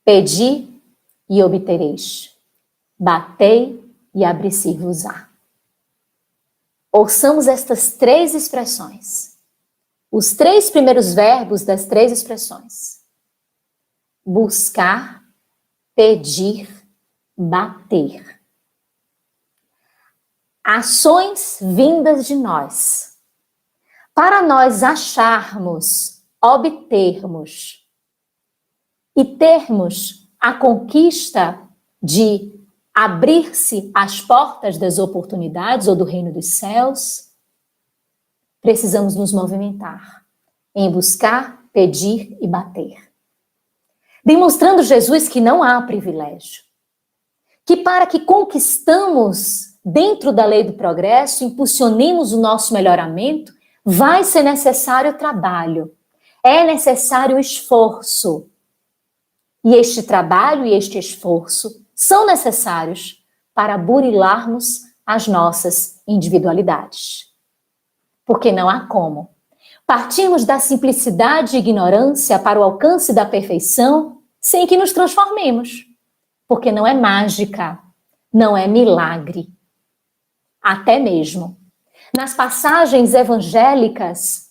pedi e obtereis, batei e abri-se-vos-á. Ouçamos estas três expressões, os três primeiros verbos das três expressões: buscar, pedir, bater. Ações vindas de nós, para nós acharmos, obtermos e termos a conquista de abrir-se as portas das oportunidades ou do reino dos céus, precisamos nos movimentar em buscar, pedir e bater. Demonstrando Jesus que não há privilégio, que para que conquistamos dentro da lei do progresso, impulsionemos o nosso melhoramento, vai ser necessário trabalho, é necessário esforço. E este trabalho e este esforço são necessários para burilarmos as nossas individualidades. Porque não há como. Partimos da simplicidade e ignorância para o alcance da perfeição sem que nos transformemos, porque não é mágica, não é milagre. Até mesmo nas passagens evangélicas,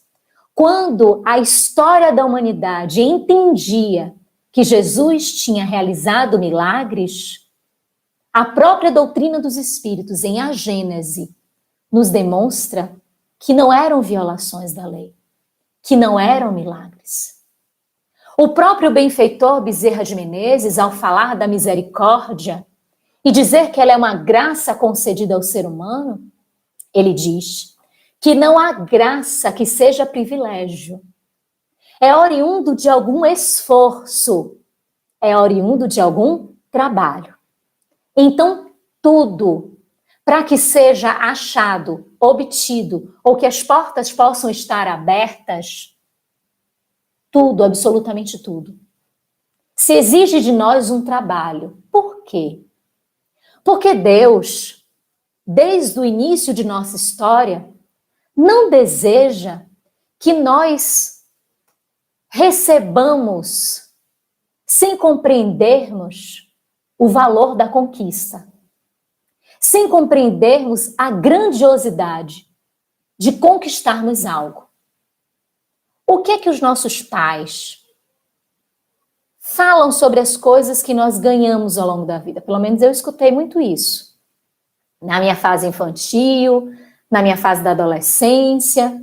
quando a história da humanidade entendia que Jesus tinha realizado milagres, a própria doutrina dos Espíritos, em A Gênese, nos demonstra que não eram violações da lei, que não eram milagres. O próprio benfeitor Bezerra de Menezes, ao falar da misericórdia e dizer que ela é uma graça concedida ao ser humano, ele diz que não há graça que seja privilégio. É oriundo de algum esforço, é oriundo de algum trabalho. Então, tudo, para que seja achado, obtido, ou que as portas possam estar abertas, tudo, absolutamente tudo, se exige de nós um trabalho. Por quê? Porque Deus, desde o início de nossa história, não deseja que nós recebamos sem compreendermos o valor da conquista, sem compreendermos a grandiosidade de conquistarmos algo. O que é que os nossos pais falam sobre as coisas que nós ganhamos ao longo da vida? Pelo menos eu escutei muito isso. Na minha fase infantil, na minha fase da adolescência,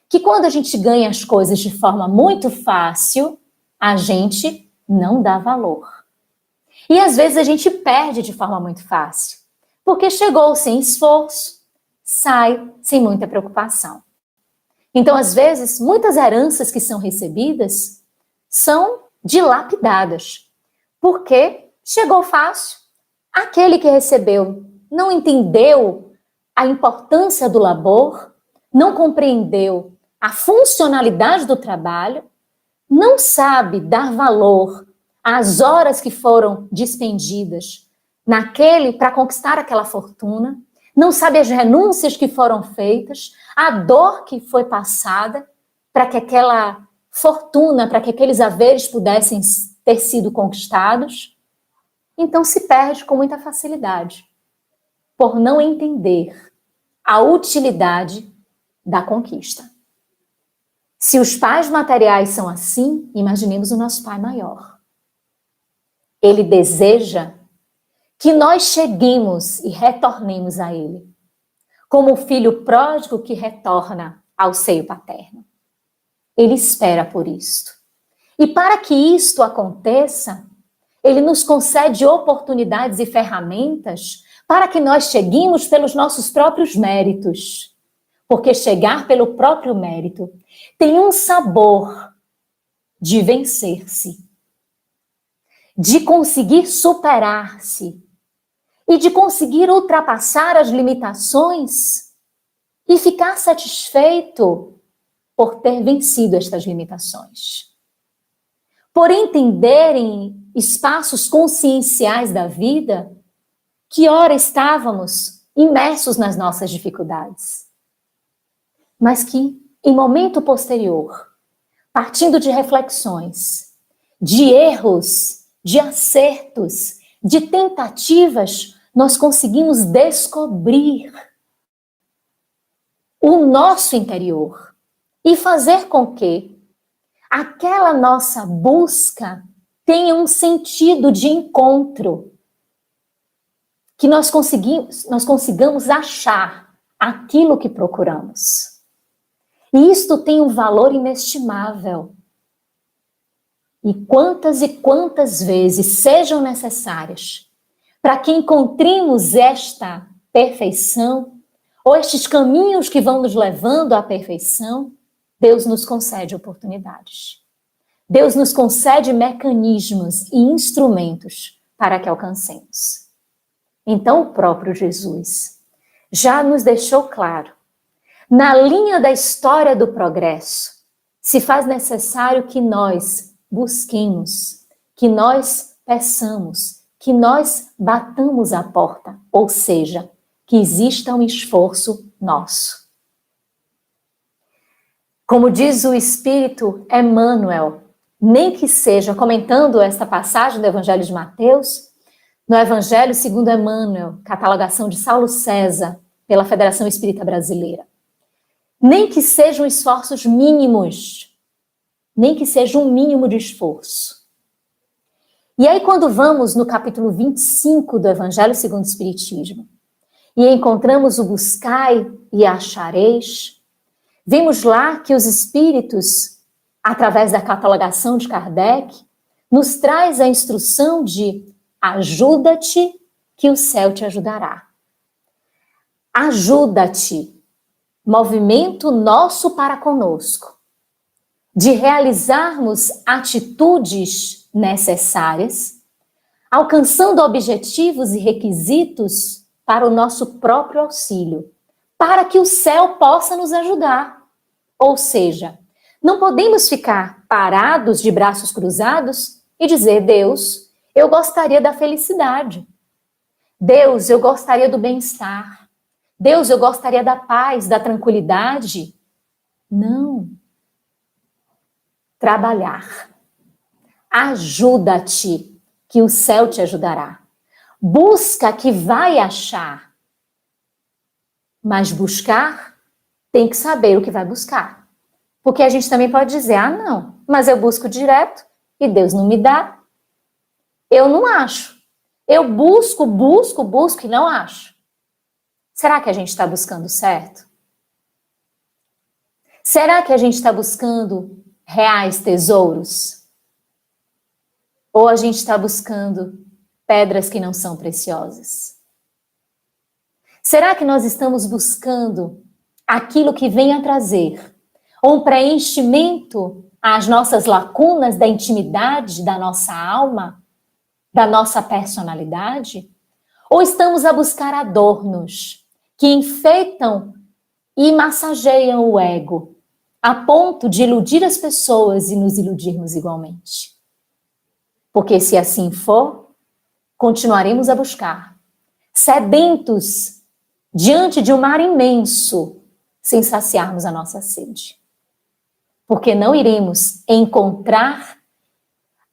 que quando a gente ganha as coisas de forma muito fácil, a gente não dá valor. E às vezes a gente perde de forma muito fácil, porque chegou sem esforço, sai sem muita preocupação. Então, às vezes, muitas heranças que são recebidas são dilapidadas, porque chegou fácil. Aquele que recebeu não entendeu a importância do labor, não compreendeu a funcionalidade do trabalho, não sabe dar valor às horas que foram despendidas para conquistar aquela fortuna, não sabe as renúncias que foram feitas, a dor que foi passada para que aquela fortuna, para que aqueles haveres pudessem ter sido conquistados. Então se perde com muita facilidade, por não entender a utilidade da conquista. Se os pais materiais são assim, imaginemos o nosso Pai maior. Ele deseja que nós cheguemos e retornemos a Ele, como o filho pródigo que retorna ao seio paterno. Ele espera por isto. E para que isto aconteça, Ele nos concede oportunidades e ferramentas para que nós cheguemos pelos nossos próprios méritos. Porque chegar pelo próprio mérito tem um sabor de vencer-se, de conseguir superar-se e de conseguir ultrapassar as limitações e ficar satisfeito por ter vencido estas limitações. Por entenderem espaços conscienciais da vida que ora estávamos imersos nas nossas dificuldades, mas que em momento posterior, partindo de reflexões, de erros, de acertos, de tentativas, nós conseguimos descobrir o nosso interior e fazer com que aquela nossa busca tenha um sentido de encontro, que nós consigamos achar aquilo que procuramos. E isto tem um valor inestimável. E quantas vezes sejam necessárias para que encontremos esta perfeição, ou estes caminhos que vão nos levando à perfeição, Deus nos concede oportunidades. Deus nos concede mecanismos e instrumentos para que alcancemos. Então, o próprio Jesus já nos deixou claro, na linha da história do progresso, se faz necessário que nós busquemos, que nós peçamos, que nós batamos a porta, ou seja, que exista um esforço nosso. Como diz o Espírito Emmanuel, nem que seja comentando esta passagem do Evangelho de Mateus, no Evangelho segundo Emmanuel, catalogação de Saulo César, pela Federação Espírita Brasileira. Nem que sejam esforços mínimos, nem que seja um mínimo de esforço. E aí, quando vamos no capítulo 25 do Evangelho segundo o Espiritismo, e encontramos o buscai e achareis, vimos lá que os espíritos, através da catalogação de Kardec, nos traz a instrução de ajuda-te que o céu te ajudará. Ajuda-te, movimento nosso para conosco, de realizarmos atitudes necessárias, alcançando objetivos e requisitos para o nosso próprio auxílio, para que o céu possa nos ajudar. Ou seja, não podemos ficar parados de braços cruzados e dizer: Deus, eu gostaria da felicidade. Deus, eu gostaria do bem-estar. Deus, eu gostaria da paz, da tranquilidade. Não. Trabalhar. Ajuda-te, que o céu te ajudará. Busca que vai achar. Mas buscar, tem que saber o que vai buscar. Porque a gente também pode dizer: ah, não, mas eu busco direto e Deus não me dá. Eu não acho. Eu busco e não acho. Será que a gente está buscando certo? Será que a gente está buscando reais tesouros? Ou a gente está buscando pedras que não são preciosas? Será que nós estamos buscando aquilo que vem a trazer um preenchimento às nossas lacunas da intimidade da nossa alma, da nossa personalidade? Ou estamos a buscar adornos que enfeitam e massageiam o ego, a ponto de iludir as pessoas e nos iludirmos igualmente? Porque se assim for, continuaremos a buscar, sedentos diante de um mar imenso, sem saciarmos a nossa sede. Porque não iremos encontrar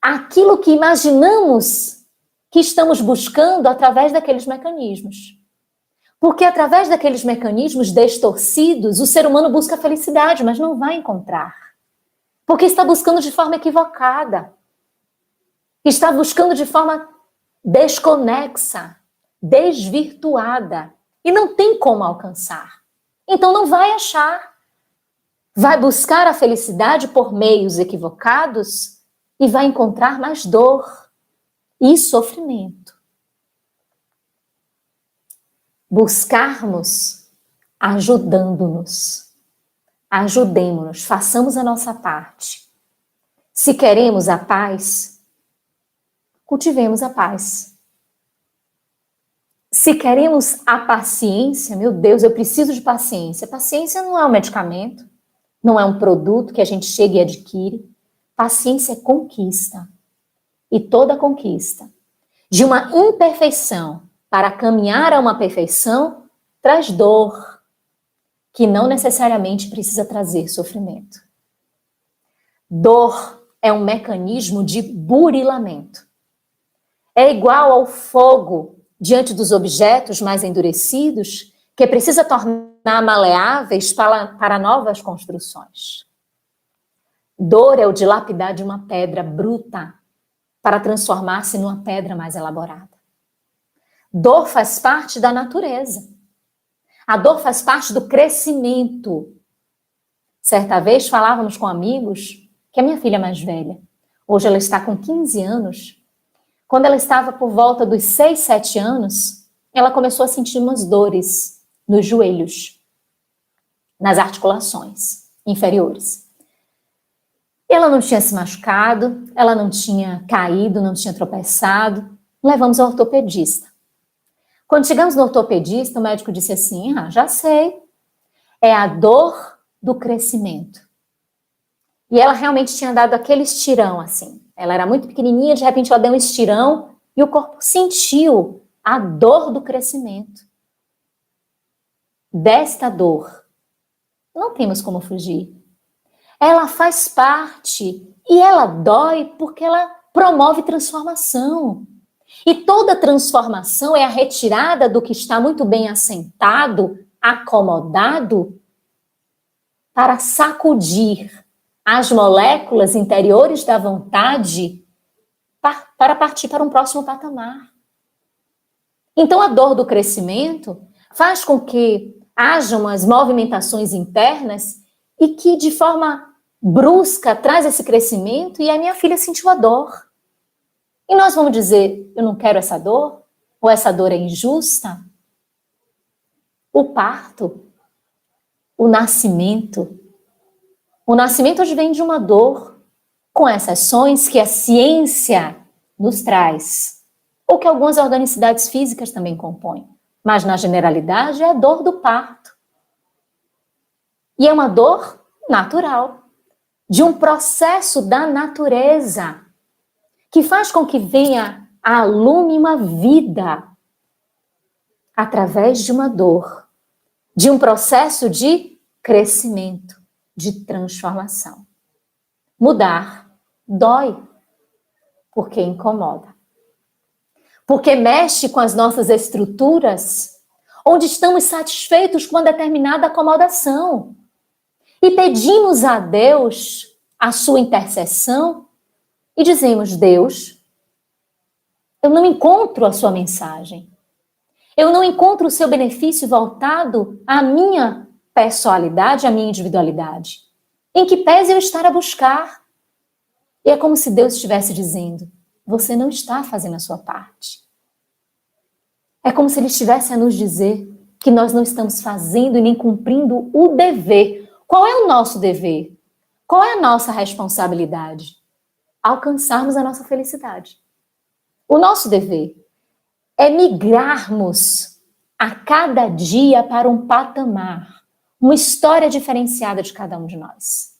aquilo que imaginamos que estamos buscando através daqueles mecanismos. Porque através daqueles mecanismos distorcidos, o ser humano busca a felicidade, mas não vai encontrar. Porque está buscando de forma equivocada. Está buscando de forma desconexa, desvirtuada. E não tem como alcançar. Então não vai achar. Vai buscar a felicidade por meios equivocados e vai encontrar mais dor e sofrimento. Buscarmos ajudando-nos. Ajudemo-nos, façamos a nossa parte. Se queremos a paz, cultivemos a paz. Se queremos a paciência, meu Deus, eu preciso de paciência. Paciência não é um medicamento, não é um produto que a gente chega e adquire. Paciência é conquista. E toda conquista de uma imperfeição para caminhar a uma perfeição traz dor, que não necessariamente precisa trazer sofrimento. Dor é um mecanismo de burilamento. É igual ao fogo diante dos objetos mais endurecidos, que precisa tornar maleáveis para novas construções. Dor é o dilapidar de uma pedra bruta para transformar-se numa pedra mais elaborada. Dor faz parte da natureza. A dor faz parte do crescimento. Certa vez falávamos com amigos que a minha filha mais velha, hoje ela está com 15 anos, quando ela estava por volta dos 6, 7 anos, ela começou a sentir umas dores nos joelhos, nas articulações inferiores. Ela não tinha se machucado, ela não tinha caído, não tinha tropeçado. Levamos ao ortopedista. Quando chegamos no ortopedista, o médico disse assim: já sei, é a dor do crescimento. E ela realmente tinha dado aquele estirão assim. Ela era muito pequenininha, de repente ela deu um estirão e o corpo sentiu a dor do crescimento. Desta dor, não temos como fugir. ela faz parte e ela dói porque ela promove transformação. E toda transformação é a retirada do que está muito bem assentado, acomodado, para sacudir as moléculas interiores da vontade para partir para um próximo patamar. Então a dor do crescimento faz com que hajam as movimentações internas e que de forma brusca traz esse crescimento e a minha filha sentiu a dor. E nós vamos dizer, eu não quero essa dor? Ou essa dor é injusta? O parto, o nascimento hoje vem de uma dor, com exceções que a ciência nos traz, ou que algumas organicidades físicas também compõem. Mas na generalidade é a dor do parto. E é uma dor natural, de um processo da natureza, que faz com que venha à lume uma vida através de uma dor, de um processo de crescimento, de transformação. Mudar dói, porque incomoda. Porque mexe com as nossas estruturas, onde estamos satisfeitos com uma determinada acomodação. E pedimos a Deus a sua intercessão e dizemos, Deus, eu não encontro a sua mensagem. Eu não encontro o seu benefício voltado à minha pessoalidade, à minha individualidade. Em que pese eu estar a buscar. E é como se Deus estivesse dizendo, você não está fazendo a sua parte. É como se Ele estivesse a nos dizer que nós não estamos fazendo e nem cumprindo o dever. Qual é o nosso dever? Qual é a nossa responsabilidade? Alcançarmos a nossa felicidade. O nosso dever é migrarmos a cada dia para um patamar, uma história diferenciada de cada um de nós.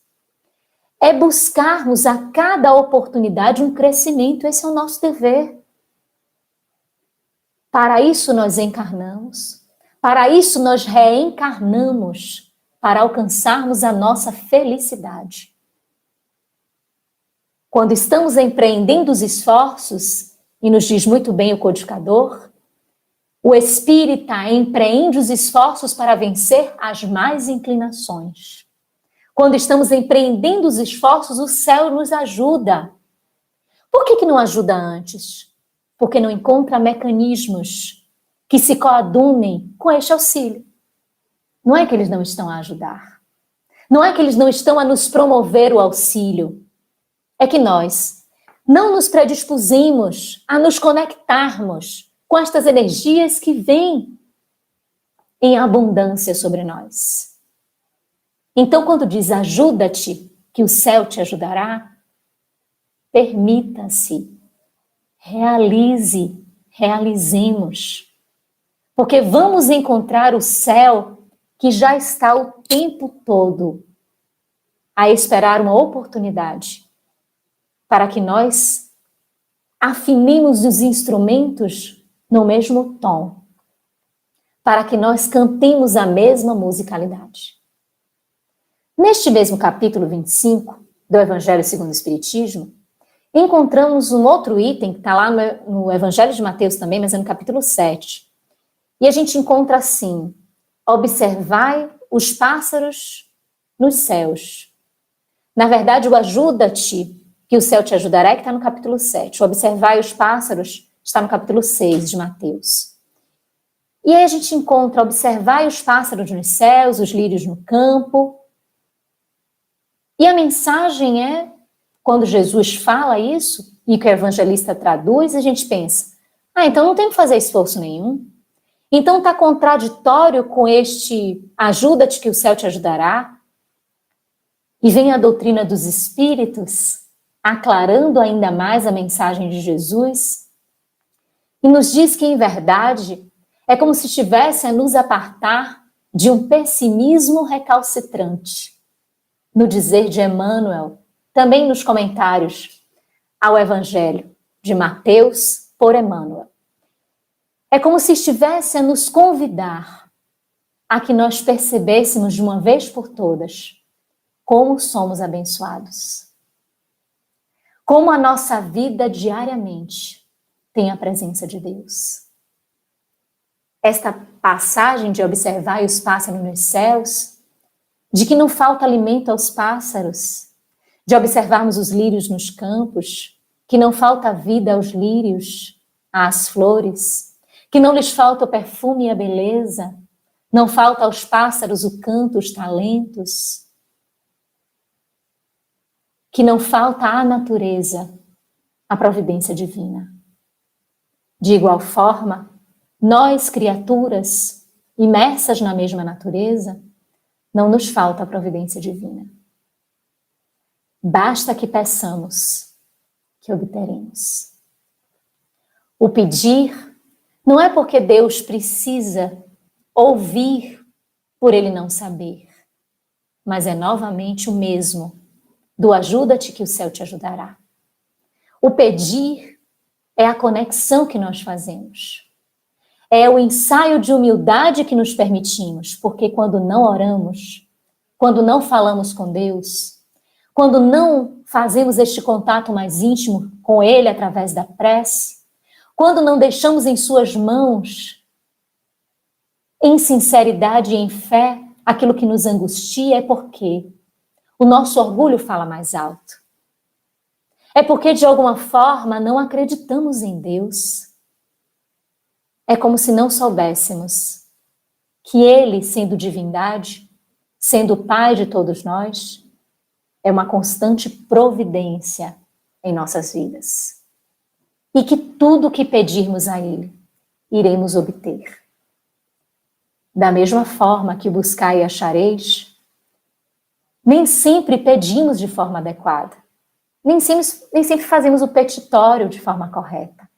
É buscarmos a cada oportunidade um crescimento, esse é o nosso dever. Para isso nós encarnamos, para isso nós reencarnamos, para alcançarmos a nossa felicidade. Quando estamos empreendendo os esforços, e nos diz muito bem o codificador, o espírita empreende os esforços para vencer as más inclinações. Quando estamos empreendendo os esforços, o céu nos ajuda. Por que não ajuda antes? Porque não encontra mecanismos que se coadunem com este auxílio. Não é que eles não estão a ajudar. Não é que eles não estão a nos promover o auxílio. É que nós não nos predispusemos a nos conectarmos com estas energias que vêm em abundância sobre nós. Então, quando diz ajuda-te, que o céu te ajudará, permita-se, realizemos. Porque vamos encontrar o céu que já está o tempo todo a esperar uma oportunidade para que nós afinemos os instrumentos no mesmo tom, para que nós cantemos a mesma musicalidade. Neste mesmo capítulo 25 do Evangelho segundo o Espiritismo, encontramos um outro item que está lá no Evangelho de Mateus também, mas é no capítulo 7. E a gente encontra assim, observai os pássaros nos céus. Na verdade, o ajuda-te, que o céu te ajudará, que está no capítulo 7. O observai os pássaros está no capítulo 6 de Mateus. E aí a gente encontra, observai os pássaros nos céus, os lírios no campo. E a mensagem é, quando Jesus fala isso, e que o evangelista traduz, a gente pensa, então não tem que fazer esforço nenhum. Então está contraditório com este ajuda-te que o céu te ajudará. E vem a doutrina dos espíritos, aclarando ainda mais a mensagem de Jesus, e nos diz que, em verdade, é como se estivesse a nos apartar de um pessimismo recalcitrante. No dizer de Emmanuel, também nos comentários ao Evangelho de Mateus por Emmanuel. É como se estivesse a nos convidar a que nós percebêssemos de uma vez por todas como somos abençoados. Como a nossa vida diariamente tem a presença de Deus. Esta passagem de observar os pássaros nos céus, de que não falta alimento aos pássaros, de observarmos os lírios nos campos, que não falta vida aos lírios, às flores, que não lhes falta o perfume e a beleza, não falta aos pássaros o canto, os talentos, que não falta à natureza a providência divina. De igual forma, nós, criaturas, imersas na mesma natureza, não nos falta a providência divina. Basta que peçamos, que obteremos. O pedir não é porque Deus precisa ouvir por ele não saber, mas é novamente o mesmo do ajuda-te que o céu te ajudará. O pedir é a conexão que nós fazemos. É o ensaio de humildade que nos permitimos, porque quando não oramos, quando não falamos com Deus, quando não fazemos este contato mais íntimo com Ele através da prece, quando não deixamos em suas mãos, em sinceridade e em fé, aquilo que nos angustia, é porque o nosso orgulho fala mais alto. É porque, de alguma forma, não acreditamos em Deus. É como se não soubéssemos que Ele, sendo divindade, sendo o Pai de todos nós, é uma constante providência em nossas vidas. E que tudo o que pedirmos a Ele, iremos obter. Da mesma forma que buscai e achareis, nem sempre pedimos de forma adequada. Nem sempre fazemos o petitório de forma correta.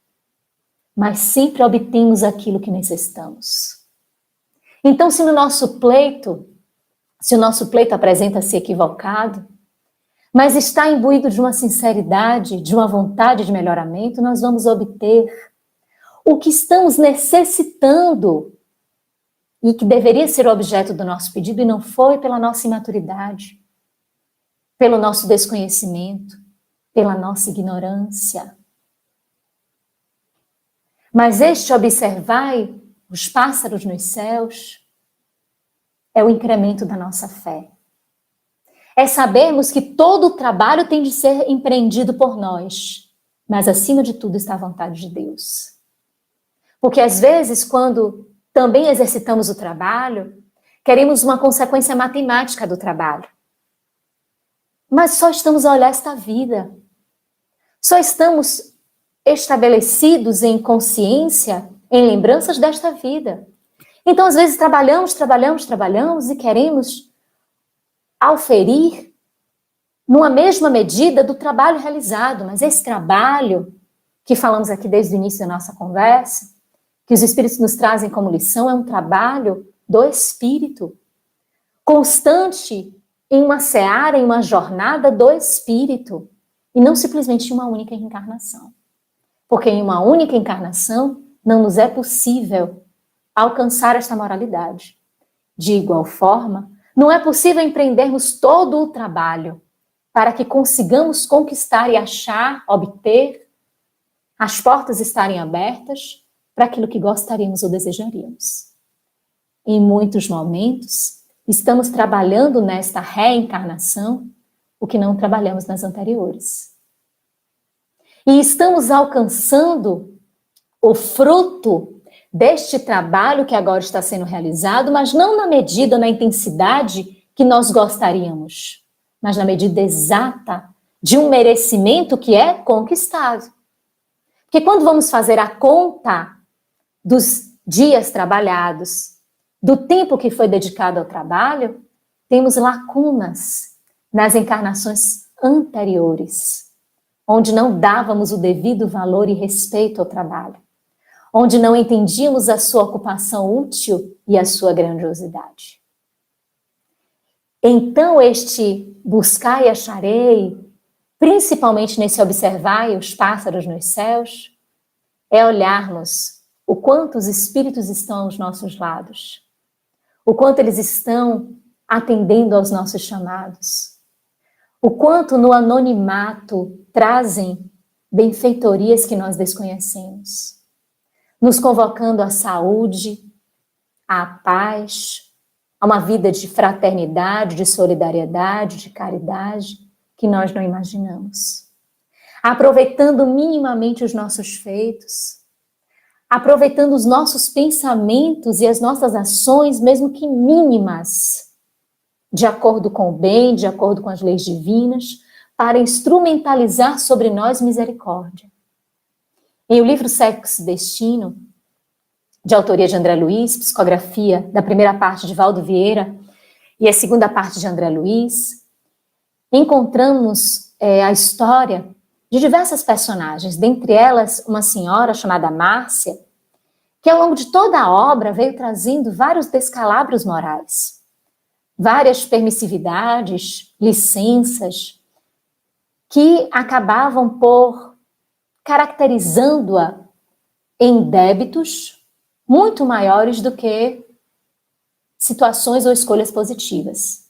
Mas sempre obtemos aquilo que necessitamos. Então, se o nosso pleito apresenta-se equivocado, mas está imbuído de uma sinceridade, de uma vontade de melhoramento, nós vamos obter o que estamos necessitando e que deveria ser o objeto do nosso pedido e não foi, pela nossa imaturidade, pelo nosso desconhecimento, pela nossa ignorância. Mas este observai os pássaros nos céus é o incremento da nossa fé. É sabermos que todo o trabalho tem de ser empreendido por nós, mas acima de tudo está a vontade de Deus. Porque às vezes, quando também exercitamos o trabalho, queremos uma consequência matemática do trabalho. Mas só estamos a olhar esta vida. Só estamos estabelecidos em consciência, em lembranças desta vida. Então, às vezes, trabalhamos e queremos auferir numa mesma medida do trabalho realizado. Mas esse trabalho, que falamos aqui desde o início da nossa conversa, que os Espíritos nos trazem como lição, é um trabalho do Espírito, constante em uma seara, em uma jornada do Espírito, e não simplesmente em uma única encarnação. Porque em uma única encarnação não nos é possível alcançar esta moralidade. De igual forma, não é possível empreendermos todo o trabalho para que consigamos conquistar e achar, obter, as portas estarem abertas para aquilo que gostaríamos ou desejaríamos. Em muitos momentos, estamos trabalhando nesta reencarnação o que não trabalhamos nas anteriores. E estamos alcançando o fruto deste trabalho que agora está sendo realizado, mas não na medida, na intensidade que nós gostaríamos, mas na medida exata de um merecimento que é conquistado. Porque quando vamos fazer a conta dos dias trabalhados, do tempo que foi dedicado ao trabalho, temos lacunas nas encarnações anteriores, onde não dávamos o devido valor e respeito ao trabalho, onde não entendíamos a sua ocupação útil e a sua grandiosidade. Então, este buscar e acharei, principalmente nesse observar os pássaros nos céus, é olharmos o quanto os espíritos estão aos nossos lados, o quanto eles estão atendendo aos nossos chamados, o quanto no anonimato trazem benfeitorias que nós desconhecemos, nos convocando à saúde, à paz, a uma vida de fraternidade, de solidariedade, de caridade, que nós não imaginamos. Aproveitando minimamente os nossos feitos, aproveitando os nossos pensamentos e as nossas ações, mesmo que mínimas, de acordo com o bem, de acordo com as leis divinas, para instrumentalizar sobre nós misericórdia. Em o livro Sexo e Destino, de autoria de André Luiz, psicografia da primeira parte de Valdo Vieira e a segunda parte de André Luiz, encontramos a história de diversas personagens, dentre elas uma senhora chamada Márcia, que ao longo de toda a obra veio trazendo vários descalabros morais, várias permissividades, licenças, que acabavam por caracterizando-a em débitos muito maiores do que situações ou escolhas positivas.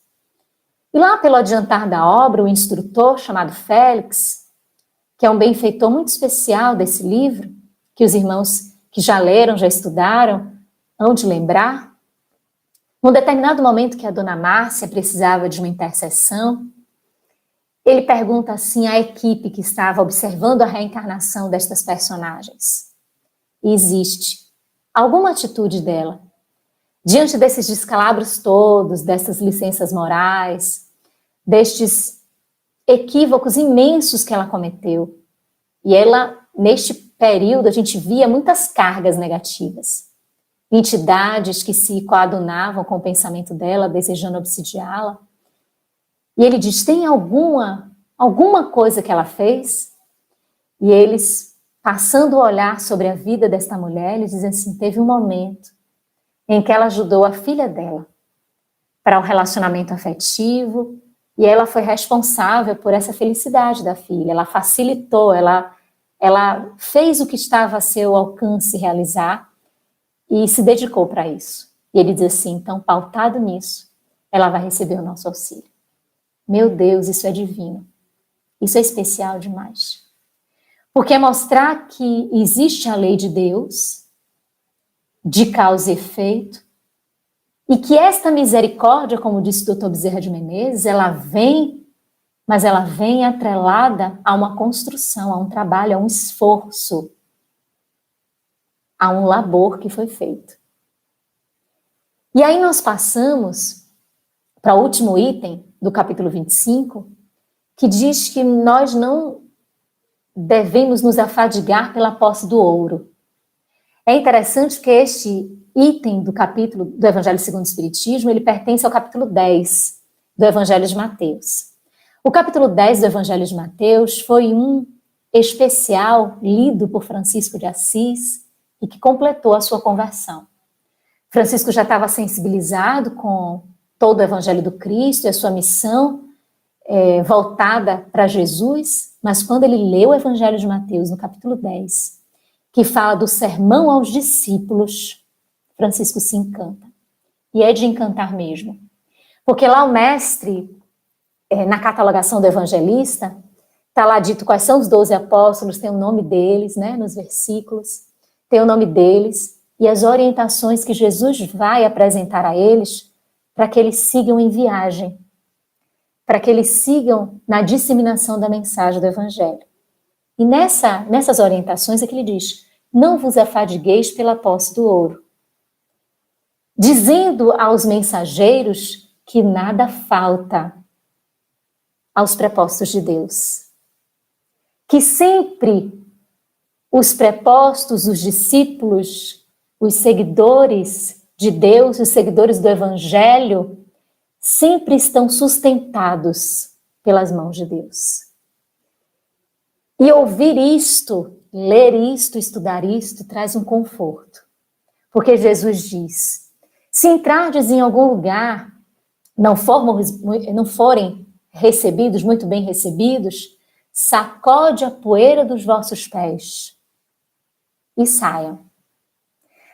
E lá pelo adiantar da obra, o instrutor chamado Félix, que é um benfeitor muito especial desse livro, que os irmãos que já leram, já estudaram, hão de lembrar, num determinado momento que a dona Márcia precisava de uma intercessão, ele pergunta assim à equipe que estava observando a reencarnação destas personagens: existe alguma atitude dela, diante desses descalabros todos, dessas licenças morais, destes equívocos imensos que ela cometeu? E ela, neste período, a gente via muitas cargas negativas, entidades que se coadunavam com o pensamento dela, desejando obsidiá-la. E ele diz: tem alguma coisa que ela fez? E eles, passando o olhar sobre a vida desta mulher, eles dizem assim: teve um momento em que ela ajudou a filha dela para o relacionamento afetivo, e ela foi responsável por essa felicidade da filha. Ela facilitou, ela fez o que estava a seu alcance realizar e se dedicou para isso. E ele diz assim: então, pautado nisso, ela vai receber o nosso auxílio. Meu Deus, isso é divino. Isso é especial demais. Porque é mostrar que existe a lei de Deus, de causa e efeito, e que esta misericórdia, como disse o Dr. Bezerra de Menezes, ela vem, mas ela vem atrelada a uma construção, a um trabalho, a um esforço, a um labor que foi feito. E aí nós passamos para o último item do capítulo 25, que diz que nós não devemos nos afadigar pela posse do ouro. É interessante que este item do capítulo do Evangelho segundo o Espiritismo, ele pertence ao capítulo 10 do Evangelho de Mateus. O capítulo 10 do Evangelho de Mateus foi um especial lido por Francisco de Assis e que completou a sua conversão. Francisco já estava sensibilizado com todo o Evangelho do Cristo e a sua missão voltada para Jesus, mas quando ele leu o Evangelho de Mateus, no capítulo 10, que fala do sermão aos discípulos, Francisco se encanta. E é de encantar mesmo. Porque lá o mestre, na catalogação do evangelista, está lá dito quais são os 12 apóstolos, tem o nome deles, né, nos versículos, tem o nome deles, e as orientações que Jesus vai apresentar a eles, para que eles sigam em viagem, para que eles sigam na disseminação da mensagem do Evangelho. E nessas orientações é que ele diz: não vos afadigueis pela posse do ouro, dizendo aos mensageiros que nada falta aos prepostos de Deus. Que sempre os prepostos, os discípulos, os seguidores de Deus, os seguidores do Evangelho, sempre estão sustentados pelas mãos de Deus. E ouvir isto, ler isto, estudar isto, traz um conforto. Porque Jesus diz: se entrardes em algum lugar, não forem recebidos, muito bem recebidos, sacode a poeira dos vossos pés e saiam.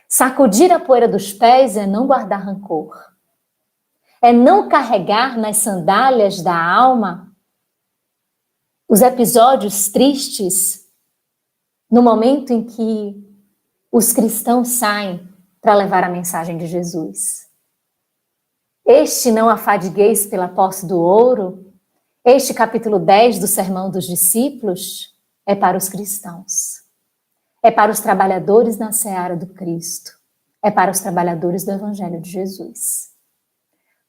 Sacudir a poeira dos pés é não guardar rancor. É não carregar nas sandálias da alma os episódios tristes no momento em que os cristãos saem para levar a mensagem de Jesus. Este não afadigueis pela posse do ouro, este capítulo 10 do Sermão dos Discípulos é para os cristãos. É para os trabalhadores na seara do Cristo. É para os trabalhadores do Evangelho de Jesus.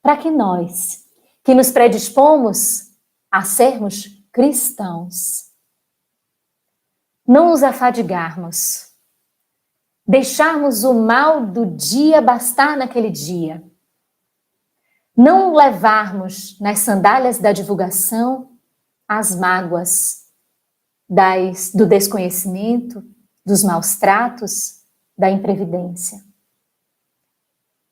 Para que nós, que nos predispomos a sermos cristãos, não nos afadigarmos, deixarmos o mal do dia bastar naquele dia, não levarmos nas sandálias da divulgação as mágoas do desconhecimento, dos maus tratos, da imprevidência.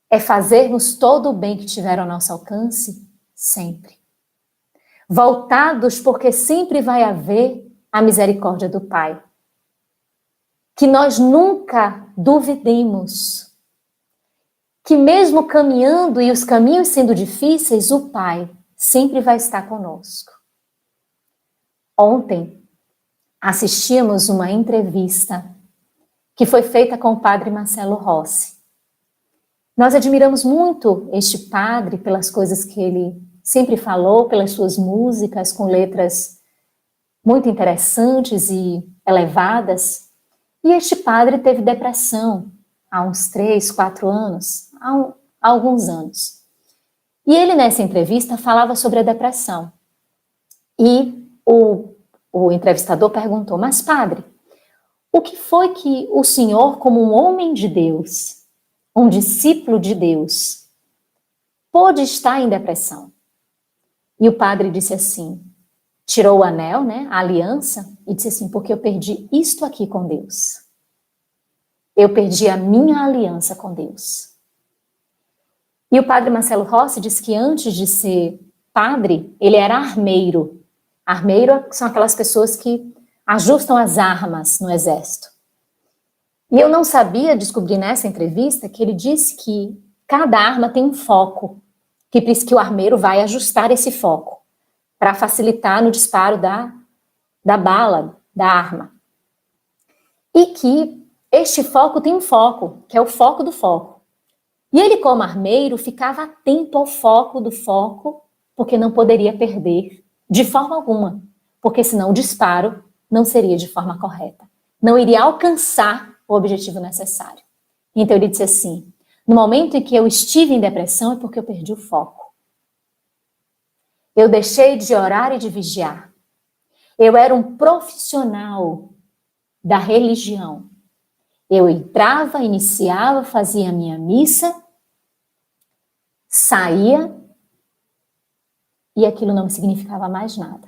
É fazermos todo o bem que tiver ao nosso alcance, sempre. Voltados, porque sempre vai haver a misericórdia do Pai. Que nós nunca duvidemos que mesmo caminhando e os caminhos sendo difíceis, o Pai sempre vai estar conosco. Ontem, assistimos uma entrevista que foi feita com o padre Marcelo Rossi. Nós admiramos muito este padre pelas coisas que ele sempre falou, pelas suas músicas com letras muito interessantes e elevadas. E este padre teve depressão há uns 3, 4 anos, há alguns anos. E ele, nessa entrevista, falava sobre a depressão. E o entrevistador perguntou, mas padre, o que foi que o senhor, como um homem de Deus, um discípulo de Deus, pôde estar em depressão? E o padre disse assim, tirou o anel, né, a aliança, e disse assim, porque eu perdi isto aqui com Deus. Eu perdi a minha aliança com Deus. E o padre Marcelo Rossi disse que antes de ser padre, ele era armeiro. Armeiro são aquelas pessoas que ajustam as armas no exército. E eu não sabia, descobri nessa entrevista, que ele disse que cada arma tem um foco, que o armeiro vai ajustar esse foco para facilitar no disparo da bala, da arma. E que este foco tem um foco, que é o foco do foco. E ele, como armeiro, ficava atento ao foco do foco, porque não poderia perder de forma alguma, porque senão o disparo não seria de forma correta, não iria alcançar o objetivo necessário. Então ele disse assim, no momento em que eu estive em depressão é porque eu perdi o foco. Eu deixei de orar e de vigiar. Eu era um profissional da religião. Eu entrava, iniciava, fazia a minha missa, saía e aquilo não me significava mais nada.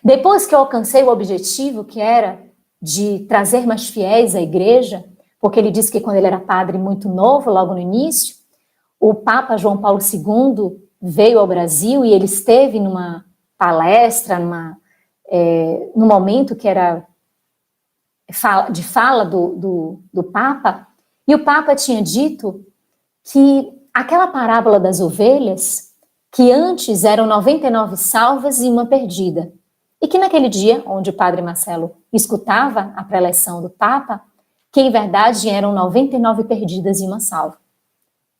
Depois que eu alcancei o objetivo, que era de trazer mais fiéis à igreja, porque ele disse que quando ele era padre muito novo, logo no início, o Papa João Paulo II veio ao Brasil e ele esteve numa palestra, num momento que era de fala do Papa, e o Papa tinha dito que aquela parábola das ovelhas, que antes eram 99 salvas e uma perdida, e que naquele dia, onde o padre Marcelo escutava a preleção do Papa, que em verdade eram 99 perdidas e uma salva.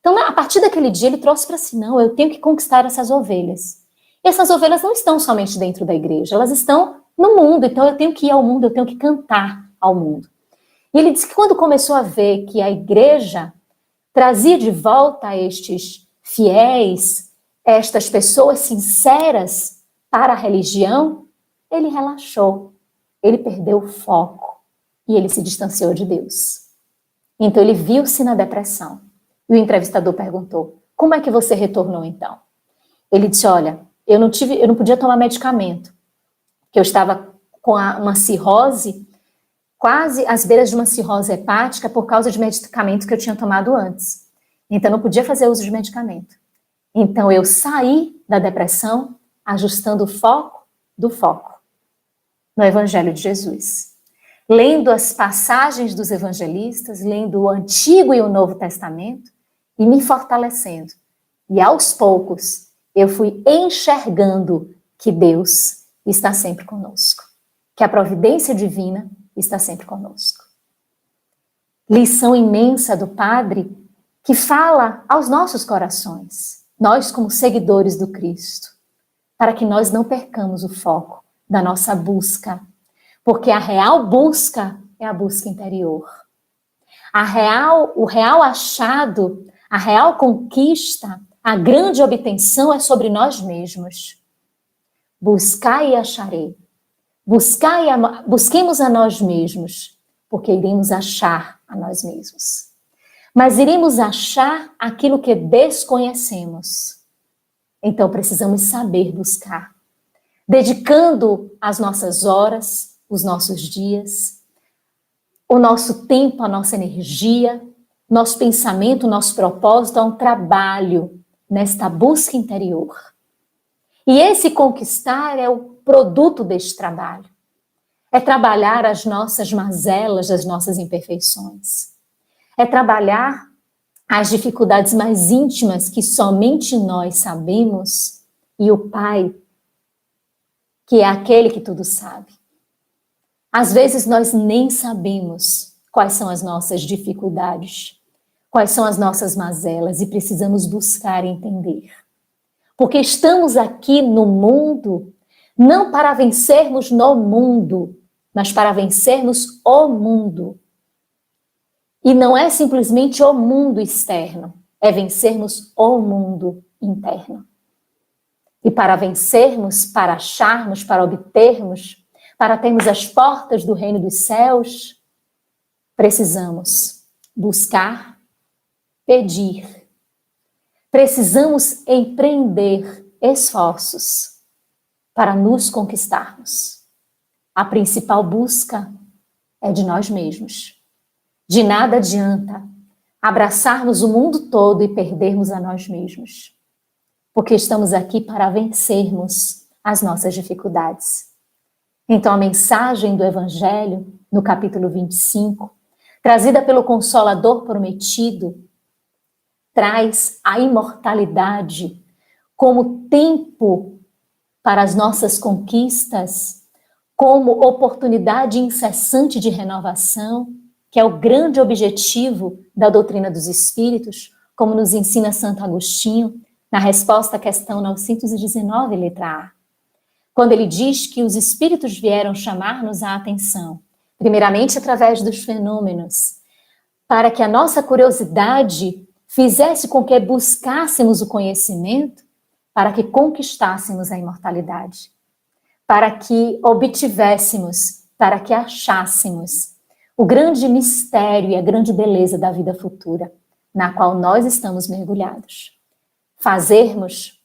Então, a partir daquele dia, ele trouxe para si, não, eu tenho que conquistar essas ovelhas. E essas ovelhas não estão somente dentro da igreja, elas estão no mundo, então eu tenho que ir ao mundo, eu tenho que cantar ao mundo. E ele disse que quando começou a ver que a igreja trazia de volta estes fiéis, estas pessoas sinceras para a religião, ele relaxou, ele perdeu o foco e ele se distanciou de Deus. Então ele viu-se na depressão. E o entrevistador perguntou, como é que você retornou então? Ele disse, olha, eu não podia tomar medicamento, porque eu estava com uma cirrose, quase às beiras de uma cirrose hepática por causa de medicamentos que eu tinha tomado antes. Então eu não podia fazer uso de medicamento. Então eu saí da depressão ajustando o foco do foco no Evangelho de Jesus. Lendo as passagens dos evangelistas, lendo o Antigo e o Novo Testamento e me fortalecendo. E aos poucos eu fui enxergando que Deus está sempre conosco, que a providência divina está sempre conosco. Lição imensa do Padre que fala aos nossos corações, nós como seguidores do Cristo, para que nós não percamos o foco da nossa busca, porque a real busca é a busca interior. O real achado, a real conquista, a grande obtenção é sobre nós mesmos. Buscai e acharei. Busquemos a nós mesmos, porque iremos achar a nós mesmos. Mas iremos achar aquilo que desconhecemos. Então precisamos saber buscar, dedicando as nossas horas, os nossos dias, o nosso tempo, a nossa energia, nosso pensamento, nosso propósito a um trabalho nesta busca interior. E esse conquistar é o produto deste trabalho. É trabalhar as nossas mazelas, as nossas imperfeições. É trabalhar as dificuldades mais íntimas que somente nós sabemos e o Pai, que é aquele que tudo sabe. Às vezes nós nem sabemos quais são as nossas dificuldades, quais são as nossas mazelas e precisamos buscar entender. Porque estamos aqui no mundo não para vencermos no mundo, mas para vencermos o mundo. E não é simplesmente o mundo externo, é vencermos o mundo interno. E para vencermos, para acharmos, para obtermos, para termos as portas do reino dos céus, precisamos buscar, pedir. Precisamos empreender esforços para nos conquistarmos. A principal busca é de nós mesmos. De nada adianta abraçarmos o mundo todo e perdermos a nós mesmos, porque estamos aqui para vencermos as nossas dificuldades. Então a mensagem do Evangelho, no capítulo 25, trazida pelo Consolador prometido, traz a imortalidade como tempo para as nossas conquistas, como oportunidade incessante de renovação, que é o grande objetivo da doutrina dos Espíritos, como nos ensina Santo Agostinho, na resposta à questão 919, letra A. Quando ele diz que os Espíritos vieram chamar-nos a atenção, primeiramente através dos fenômenos, para que a nossa curiosidade fizesse com que buscássemos o conhecimento, para que conquistássemos a imortalidade, para que obtivéssemos, para que achássemos o grande mistério e a grande beleza da vida futura, na qual nós estamos mergulhados. Fazermos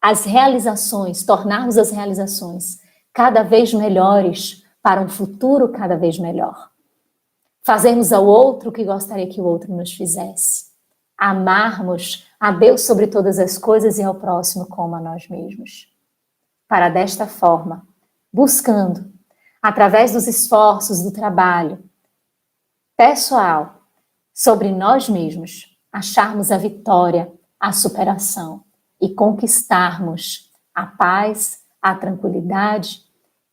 as realizações, tornarmos as realizações cada vez melhores para um futuro cada vez melhor. Fazermos ao outro o que gostaria que o outro nos fizesse. Amarmos a Deus sobre todas as coisas e ao próximo como a nós mesmos. Para desta forma, buscando, através dos esforços do trabalho pessoal, sobre nós mesmos, acharmos a vitória, a superação e conquistarmos a paz, a tranquilidade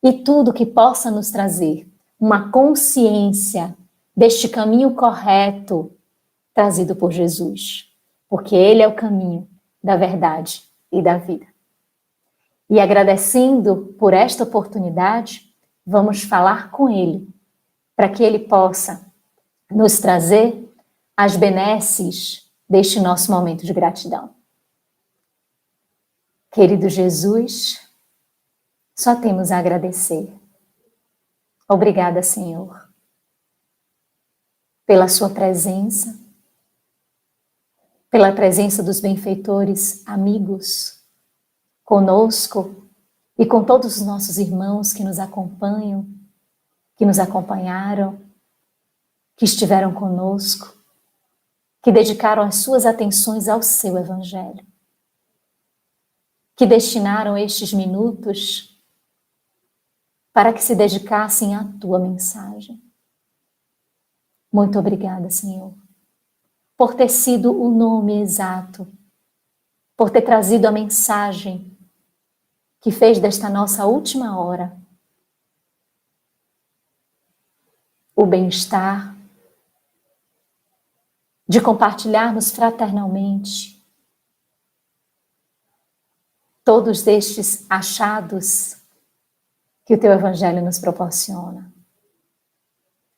e tudo que possa nos trazer uma consciência deste caminho correto trazido por Jesus, porque Ele é o caminho da verdade e da vida. E agradecendo por esta oportunidade, vamos falar com Ele, para que Ele possa nos trazer as benesses deste nosso momento de gratidão. Querido Jesus, só temos a agradecer. Obrigada, Senhor, pela sua presença, pela presença dos benfeitores amigos conosco e com todos os nossos irmãos que nos acompanham, que nos acompanharam, que estiveram conosco, que dedicaram as suas atenções ao seu Evangelho, que destinaram estes minutos para que se dedicassem à tua mensagem. Muito obrigada, Senhor, por ter sido o nome exato, por ter trazido a mensagem que fez desta nossa última hora o bem-estar, de compartilharmos fraternalmente todos estes achados que o Teu Evangelho nos proporciona.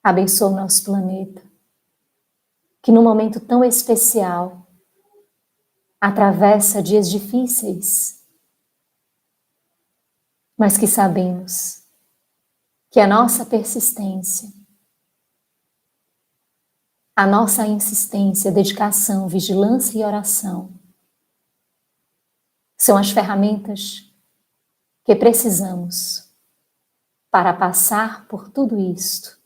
Abençoa o nosso planeta, que num momento tão especial atravessa dias difíceis, mas que sabemos que a nossa persistência, a nossa insistência, dedicação, vigilância e oração são as ferramentas que precisamos para passar por tudo isto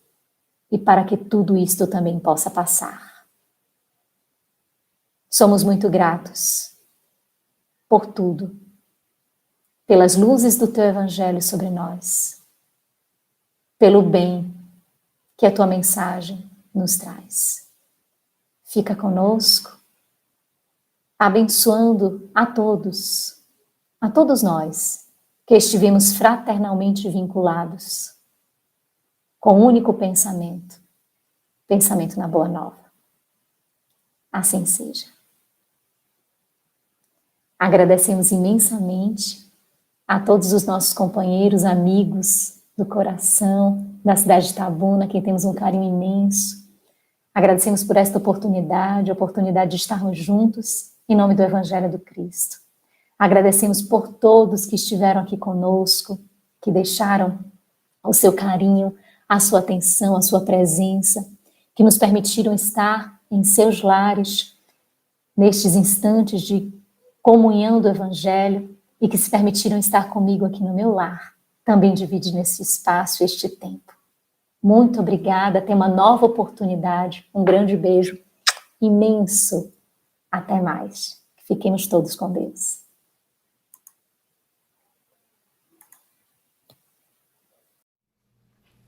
e para que tudo isto também possa passar. Somos muito gratos por tudo, pelas luzes do Teu Evangelho sobre nós, pelo bem que a Tua mensagem nos traz. Fica conosco, abençoando a todos nós que estivemos fraternalmente vinculados com um único pensamento na Boa Nova. Assim seja. Agradecemos imensamente a todos os nossos companheiros, amigos do coração, da cidade de Itabuna, quem temos um carinho imenso. Agradecemos por esta oportunidade, a oportunidade de estarmos juntos em nome do Evangelho do Cristo. Agradecemos por todos que estiveram aqui conosco, que deixaram o seu carinho, a sua atenção, a sua presença, que nos permitiram estar em seus lares, nestes instantes de comunhão do Evangelho, e que se permitiram estar comigo aqui no meu lar, também dividindo esse espaço, este tempo. Muito obrigada, até uma nova oportunidade, um grande beijo imenso, até mais. Fiquemos todos com Deus.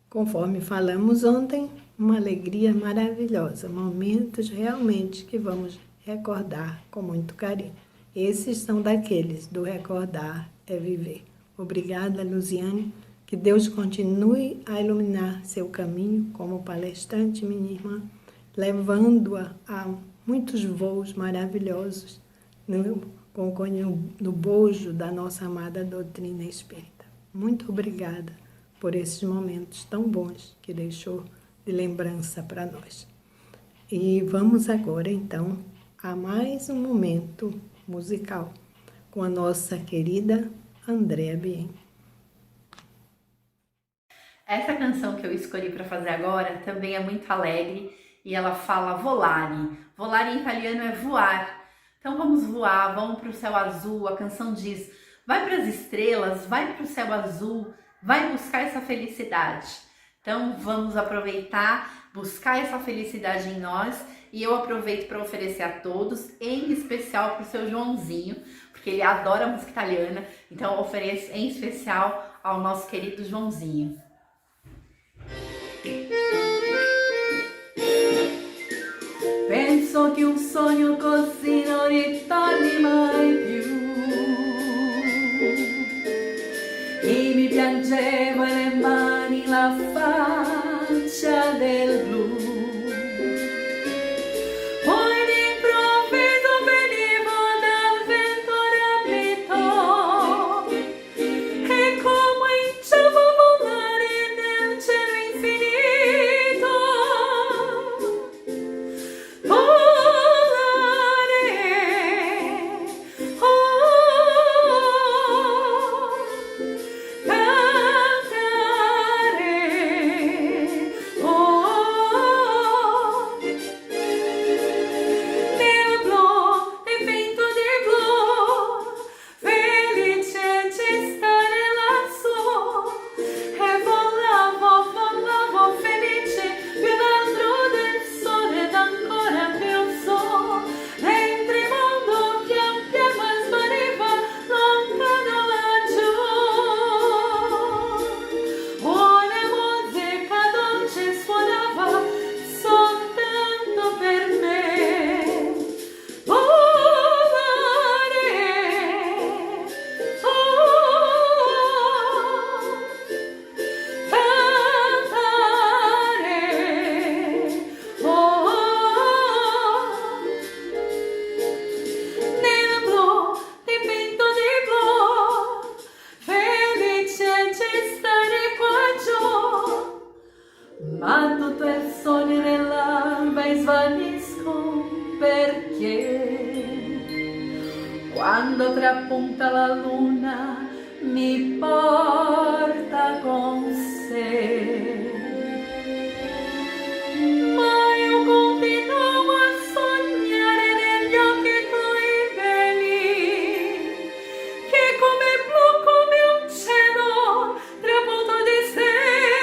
Conforme falamos ontem, uma alegria maravilhosa, momentos realmente que vamos recordar com muito carinho. Esses são daqueles do recordar é viver. Obrigada, Luziane. Que Deus continue a iluminar seu caminho como palestrante, minha irmã, levando-a a muitos voos maravilhosos no bojo da nossa amada doutrina espírita. Muito obrigada por esses momentos tão bons que deixou de lembrança para nós. E vamos agora, então, a mais um momento musical com a nossa querida Andréa Bien. Essa canção que eu escolhi para fazer agora também é muito alegre e ela fala volare. Volare em italiano é voar. Então vamos voar, vamos para o céu azul. A canção diz, vai para as estrelas, vai para o céu azul, vai buscar essa felicidade. Então vamos aproveitar, buscar essa felicidade em nós, e eu aproveito para oferecer a todos, em especial para o seu Joãozinho, porque ele adora música italiana, então eu ofereço em especial ao nosso querido Joãozinho. Penso che un sogno così non ritorni mai più, e mi piangevo le mani la faccia del blu. Poi d'improvviso venivo dal vento rabbito e cominciavo a volare nel cielo infinito. Volare, cantare, sogni nell'alba e svaniscono perché quando trapunta la luna mi porta con sé. Ma io continuo a sognare negli occhi tuoi veli, che come blu, come un cielo trapunto di stelle.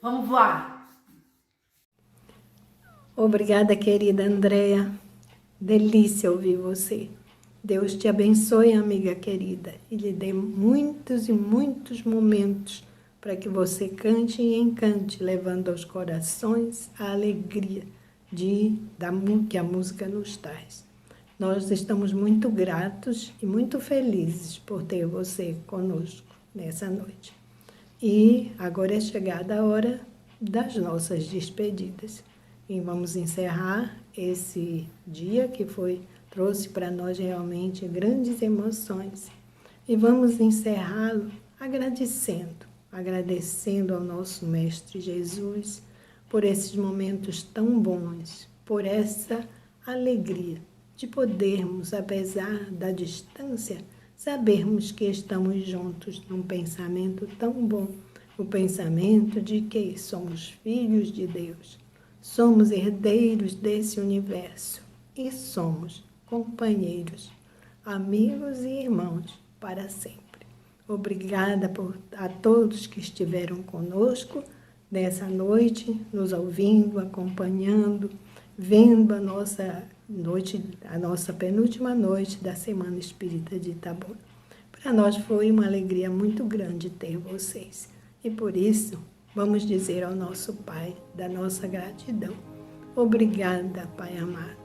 Vamos voar. Obrigada, querida Andréa. Delícia ouvir você. Deus te abençoe, amiga querida, e lhe dê muitos e muitos momentos para que você cante e encante, levando aos corações a alegria que a música nos traz. Nós estamos muito gratos e muito felizes por ter você conosco nessa noite. E agora é chegada a hora das nossas despedidas. E vamos encerrar esse dia que trouxe para nós realmente grandes emoções. E vamos encerrá-lo agradecendo ao nosso Mestre Jesus por esses momentos tão bons, por essa alegria de podermos, apesar da distância, sabermos que estamos juntos num pensamento tão bom, o pensamento de que somos filhos de Deus, somos herdeiros desse universo e somos companheiros, amigos e irmãos para sempre. Obrigada a todos que estiveram conosco nessa noite, nos ouvindo, acompanhando, vendo a nossa penúltima noite da Semana Espírita de Itabuna. Para nós foi uma alegria muito grande ter vocês. E por isso, vamos dizer ao nosso Pai da nossa gratidão. Obrigada, Pai amado.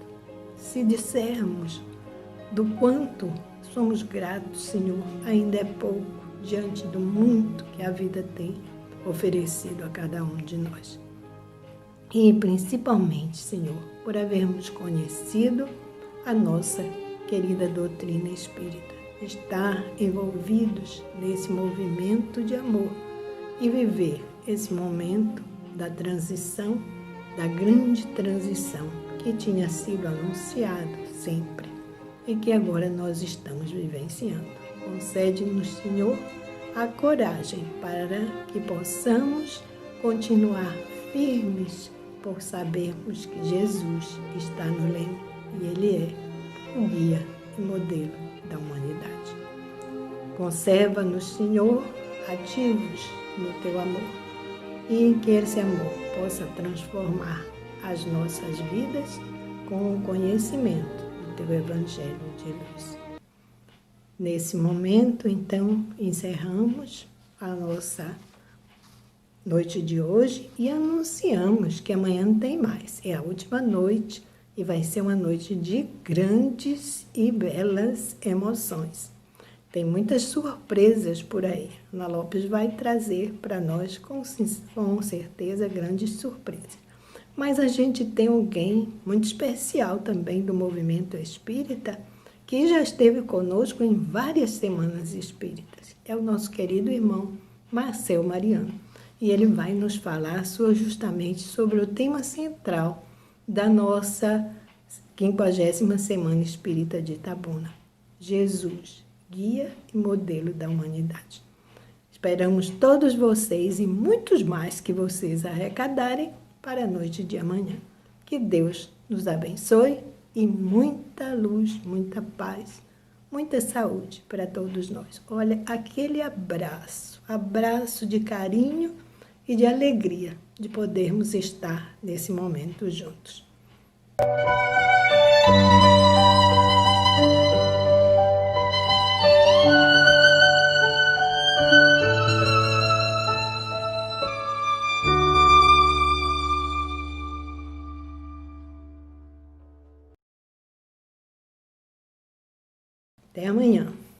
Se dissermos do quanto somos gratos, Senhor, ainda é pouco diante do muito que a vida tem oferecido a cada um de nós. E principalmente, Senhor, por havermos conhecido a nossa querida doutrina espírita, estar envolvidos nesse movimento de amor e viver esse momento da transição, da grande transição que tinha sido anunciado sempre e que agora nós estamos vivenciando. Concede-nos, Senhor, a coragem para que possamos continuar firmes por sabermos que Jesus está no leme e Ele é o guia e modelo da humanidade. Conserva-nos, Senhor, ativos no Teu amor e que esse amor possa transformar as nossas vidas com o conhecimento do Teu Evangelho de luz. Nesse momento, então, encerramos a nossa noite de hoje e anunciamos que amanhã não tem mais. É a última noite e vai ser uma noite de grandes e belas emoções. Tem muitas surpresas por aí. Ana Lopes vai trazer para nós com certeza grandes surpresas. Mas a gente tem alguém muito especial também do movimento espírita que já esteve conosco em várias semanas espíritas. É o nosso querido irmão Marcel Mariano. E ele vai nos falar justamente sobre o tema central da nossa 50ª Semana Espírita de Itabuna. Jesus, guia e modelo da humanidade. Esperamos todos vocês e muitos mais que vocês arrecadarem para a noite de amanhã. Que Deus nos abençoe e muita luz, muita paz, muita saúde para todos nós. Olha, aquele abraço de carinho e de alegria de podermos estar nesse momento juntos. Até amanhã.